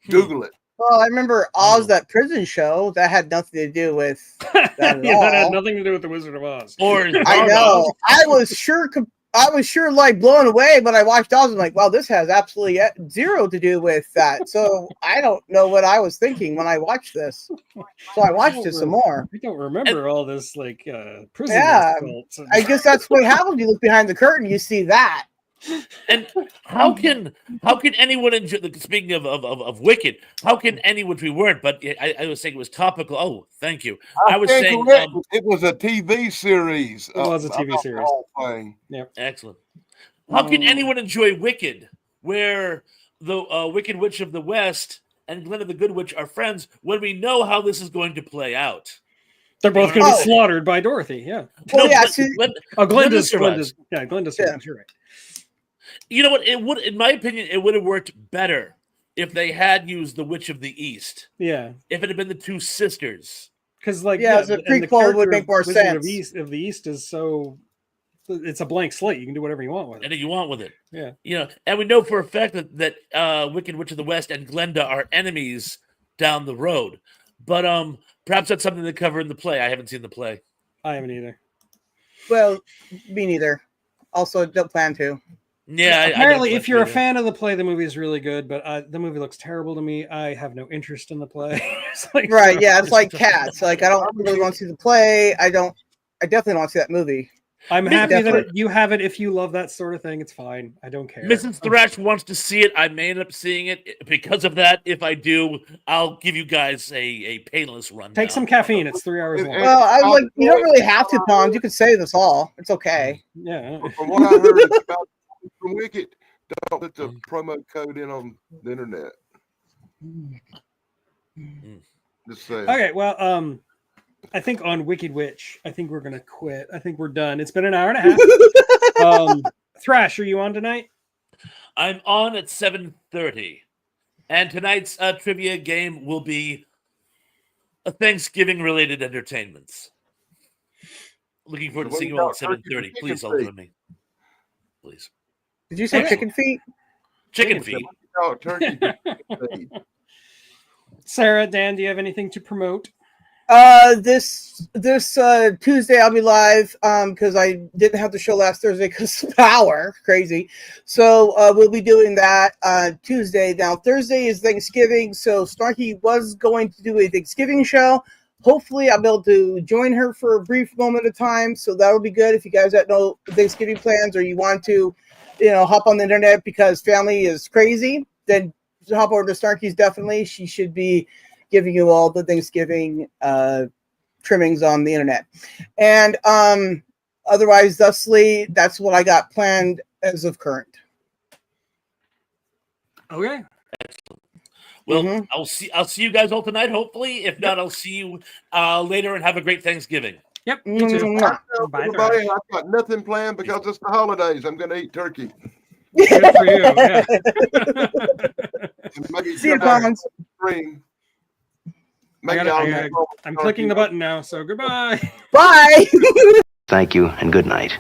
Google it. Well, I remember Oz, that prison show that had nothing to do with that at all. That had nothing to do with the Wizard of Oz. I know. I was sure like blown away, but I watched Oz and like, wow, this has absolutely zero to do with that. So I don't know what I was thinking when I watched this. So I watched it some more. I don't remember all this like prison. Yeah, I guess that's what happens. You look behind the curtain, you see that. And how can anyone enjoy? Speaking of Wicked, how can anyone? Which we weren't, but I was saying it was topical. Oh, thank you. I was saying it was a TV series. It was a TV series. Yeah, excellent. How can anyone enjoy Wicked, where the Wicked Witch of the West and Glinda the Good Witch are friends, when we know how this is going to play out? They're both going to be slaughtered by Dorothy. Yeah. Well, Glinda's survives. You're right. You know what? It would, in my opinion, it would have worked better if they had used the Witch of the East. Yeah. If it had been the two sisters. Because the prequel would make more sense. Of the East is so, it's a blank slate. You can do whatever you want with it. Anything you want with it. Yeah. And we know for a fact that Wicked Witch of the West and Glinda are enemies down the road. But perhaps that's something to cover in the play. I haven't seen the play. I haven't either. Well, me neither. Also, don't plan to. Yeah. Apparently, if you're a fan of the play, the movie is really good, but the movie looks terrible to me. I have no interest in the play. It's like Cats. Like, I don't really want to see the play. I definitely don't want to see that movie. I'm happy that you have it. If you love that sort of thing, it's fine. I don't care. Mrs. Thrash wants to see it. I may end up seeing it because of that. If I do, I'll give you guys a painless run. Take some caffeine. It's 3 hours long. Well, I was like, you don't really have to, Pons. You can save us all. It's okay. Yeah. From what I heard about from Wicked, don't put the promo code in on the internet. Just saying. Okay, well, I think on Wicked Witch, I think we're gonna quit. I think we're done. It's been an hour and a half. Thrash, are you on tonight? I'm on at 7:30, and tonight's trivia game will be a Thanksgiving-related entertainments. Looking forward to seeing you all at 7:30. Please all join me. Please. Did you say Okay. chicken feet? Chicken feet. Oh, turkey. Feet. Sarah, Dan, do you have anything to promote? This Tuesday I'll be live because I didn't have the show last Thursday because power crazy. So we'll be doing that Tuesday. Now Thursday is Thanksgiving, so Snarky was going to do a Thanksgiving show. Hopefully I'll be able to join her for a brief moment of time. So that'll be good if you guys have no Thanksgiving plans or you want to, hop on the internet because family is crazy. Then hop over to Snarky's definitely. She should be giving you all the Thanksgiving trimmings on the internet. And otherwise, thusly, that's what I got planned as of current. Okay. Excellent. Well, I'll see you guys all tonight, hopefully. If not, I'll see you later and have a great Thanksgiving. Yep, you too. Bye, Everybody, Thrash. I've got nothing planned because it's the holidays. I'm going to eat turkey. Good for you. Yeah. Maybe See you, come back Collins. and stream. I'm clicking the button now, so goodbye. Bye. Thank you and good night.